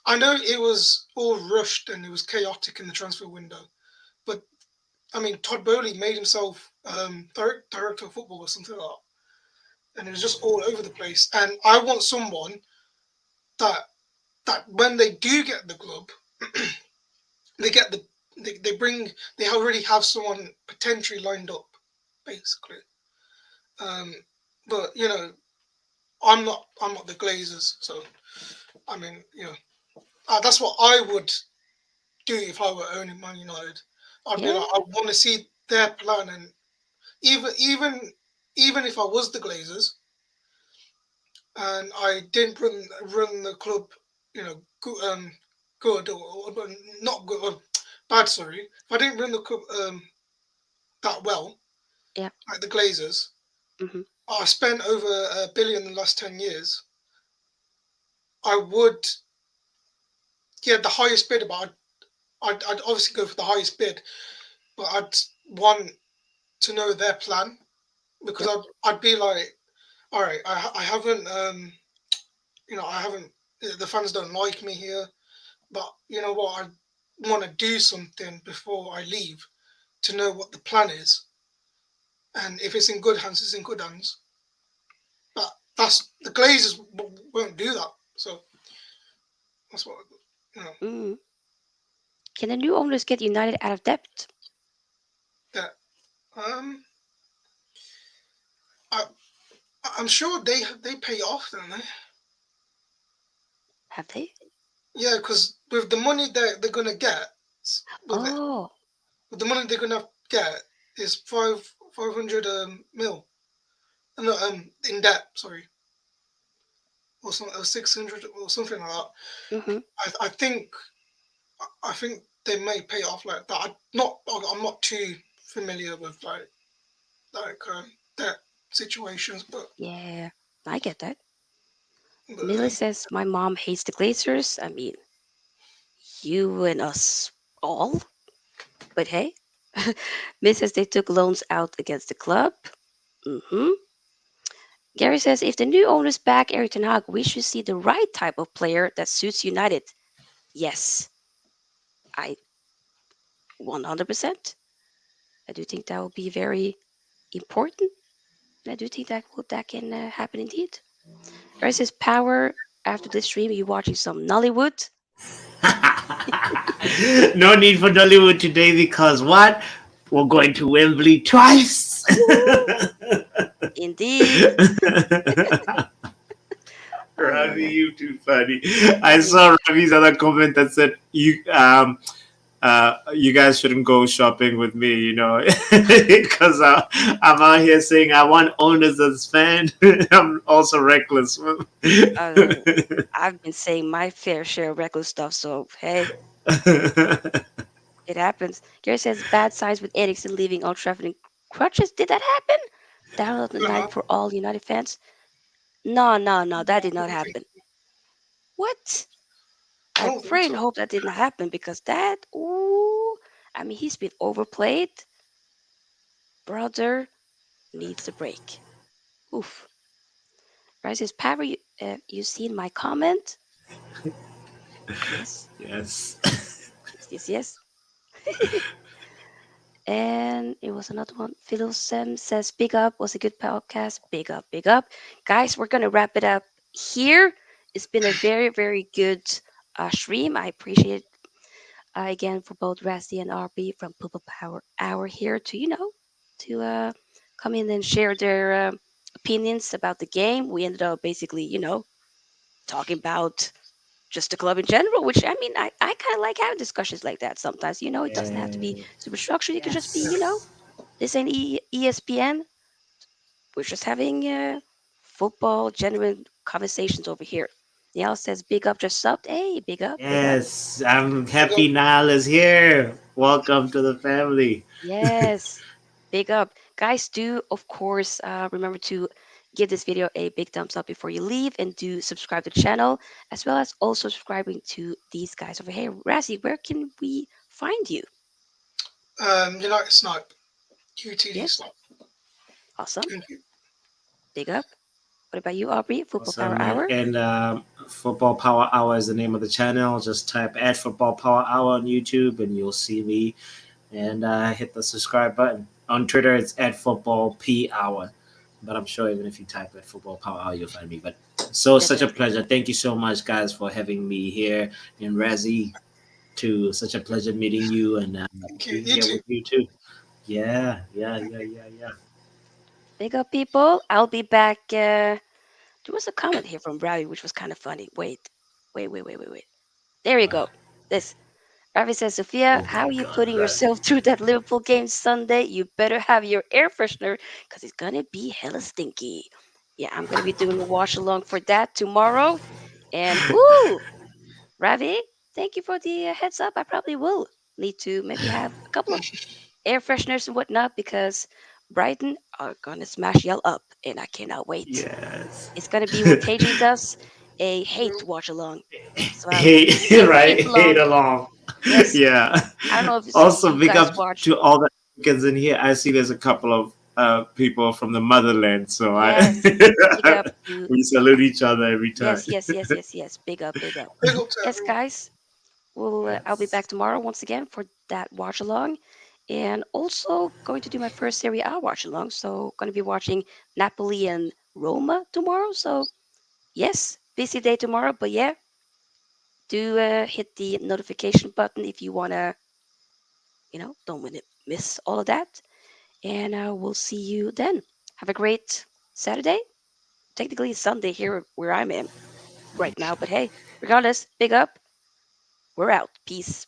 I know it was all rushed and it was chaotic in the transfer window, but I mean, Todd Bowley made himself director of football or something like that, and it was just all over the place. And I want someone that when they do get the club, they get the they bring they already have someone potentially lined up, basically. Um, but I'm not the Glazers, so I mean, that's what I would do if I were owning Man United. I'd be Yeah. like, I want to see their plan, and even even even if I was the Glazers and I didn't run the club, good or not good or bad. Sorry, if I didn't run the club that well, Yeah. like the Glazers, Mm-hmm. I spent over $1 billion in the last 10 years. I would yeah, the highest bid, but I'd obviously go for the highest bid, but I'd want to know their plan because Yep. I'd be like, all right, I haven't I haven't the fans don't like me here, but you know what, I want to do something before I leave to know what the plan is, and if it's in good hands, it's in good hands. But that's the Glazers won't do that, so that's what you know. Mm. Can the new owners get United out of debt? That um, I I'm sure they pay off, don't they? Have they? Yeah, because with the money they're gonna get with it, Oh. with the money they're gonna get is 500 mil, no in debt, sorry, or some or 600 or something like that. Mm-hmm. I think they may pay off like that. I'm not too familiar with debt situations, Yeah, I get that. but Millie says my mom hates the Glazers. I mean, you and us all. But hey, Miss says they took loans out against the club. Mm-hmm. Gary says if the new owners back Eric Ten Hag, we should see the right type of player that suits United. Yes, I 100%. I do think that will be very important. I do think that can happen indeed. Gary says power after this stream. Are you watching some Nollywood? No need for Dollywood today because what? We're going to Wembley twice. Woo! Indeed. Oh Ravi, man, you too funny. I that is saw Ravi's other comment that said you guys shouldn't go shopping with me, because I'm out here saying I want owners as fan. I'm also reckless. uh, I've been saying my fair share of reckless stuff, so hey, it happens. Gary says bad signs with Ericsson leaving Old Trafford in crutches. Did that happen? Download the night no, for all United fans. No, no, no, that did I not don't think happen. What? I I don't think pray and so. hope that didn't happen because that, ooh, I mean, he's been overplayed. Brother needs a break. Oof. Right says, Power, you seen my comment? Yes, Yes. yes, yes, yes. And it was another one. Philo Sem says, Big Up was a good podcast. Big up, big up. Guys, we're going to wrap it up here. It's been a very, very good stream. I appreciate again for both Rasty and RB from Purple Power Hour here to, to come in and share their opinions about the game. We ended up basically, talking about just the club in general, which I mean, I kind of like having discussions like that sometimes. It doesn't have to be Yeah. super structured. It can just be, Yes. this ain't ESPN. We're just having football, genuine conversations over here. Niall says, big up, just subbed. Hey, big up, big up. Yes. I'm Big up. happy Niall is here. Welcome to the family. Yes, big up. Guys, do, of course, remember to give this video a big thumbs up before you leave and do subscribe to the channel, as well as also subscribing to these guys over here. Razzie, where can we find you? United Snipe, UTD Yes, Snipe. awesome. Thank you. Big up. What about you, Aubrey? Football Power Awesome. Hour? And Football Power Hour is the name of the channel. Just type at Football Power Hour on YouTube and you'll see me. And hit the subscribe button. On Twitter, it's at Football P Hour. But I'm sure even if you type at Football Power Hour, you'll find me. But so such a Definitely. pleasure. Thank you so much, guys, for having me here. And Razzie, too. Such a pleasure meeting you and Thank you. being You here too. with you, too. Yeah, yeah, yeah, yeah, yeah. Big up, people. I'll be back. There was a comment here from Ravi, which was kind of funny. Wait. There you Uh, go. This Ravi says, Sophia, oh how my are you God, putting Razzie. yourself through that Liverpool game Sunday? You better have your air freshener because it's going to be hella stinky. Yeah, I'm going to be doing a wash along for that tomorrow. And, ooh, Ravi, thank you for the heads up. I probably will need to maybe have a couple of air fresheners and whatnot because Brighton are going to smash y'all up. And I cannot wait. Yes. It's going to be with KJ Dust a hate watch along. So Hate, hate right? hate Hate along. along. Yes. Yeah. I don't know if Also, you big guys up watch. to all the Africans in here. I see there's a couple of people from the motherland, so Yes. Big up to we salute each other every time. yes. Big up, big up. Big up to Yes, everyone. guys. I'll be Yes. back tomorrow once again for that watch along, and also going to do my first Serie A watch along. So going to be watching Napoli and Roma tomorrow. So yes, busy day tomorrow. But yeah, do hit the notification button if you wanna, don't want to miss all of that. And we'll see you then. Have a great Saturday. Technically it's Sunday here where I'm in right now, but hey, regardless, big up. We're out. Peace.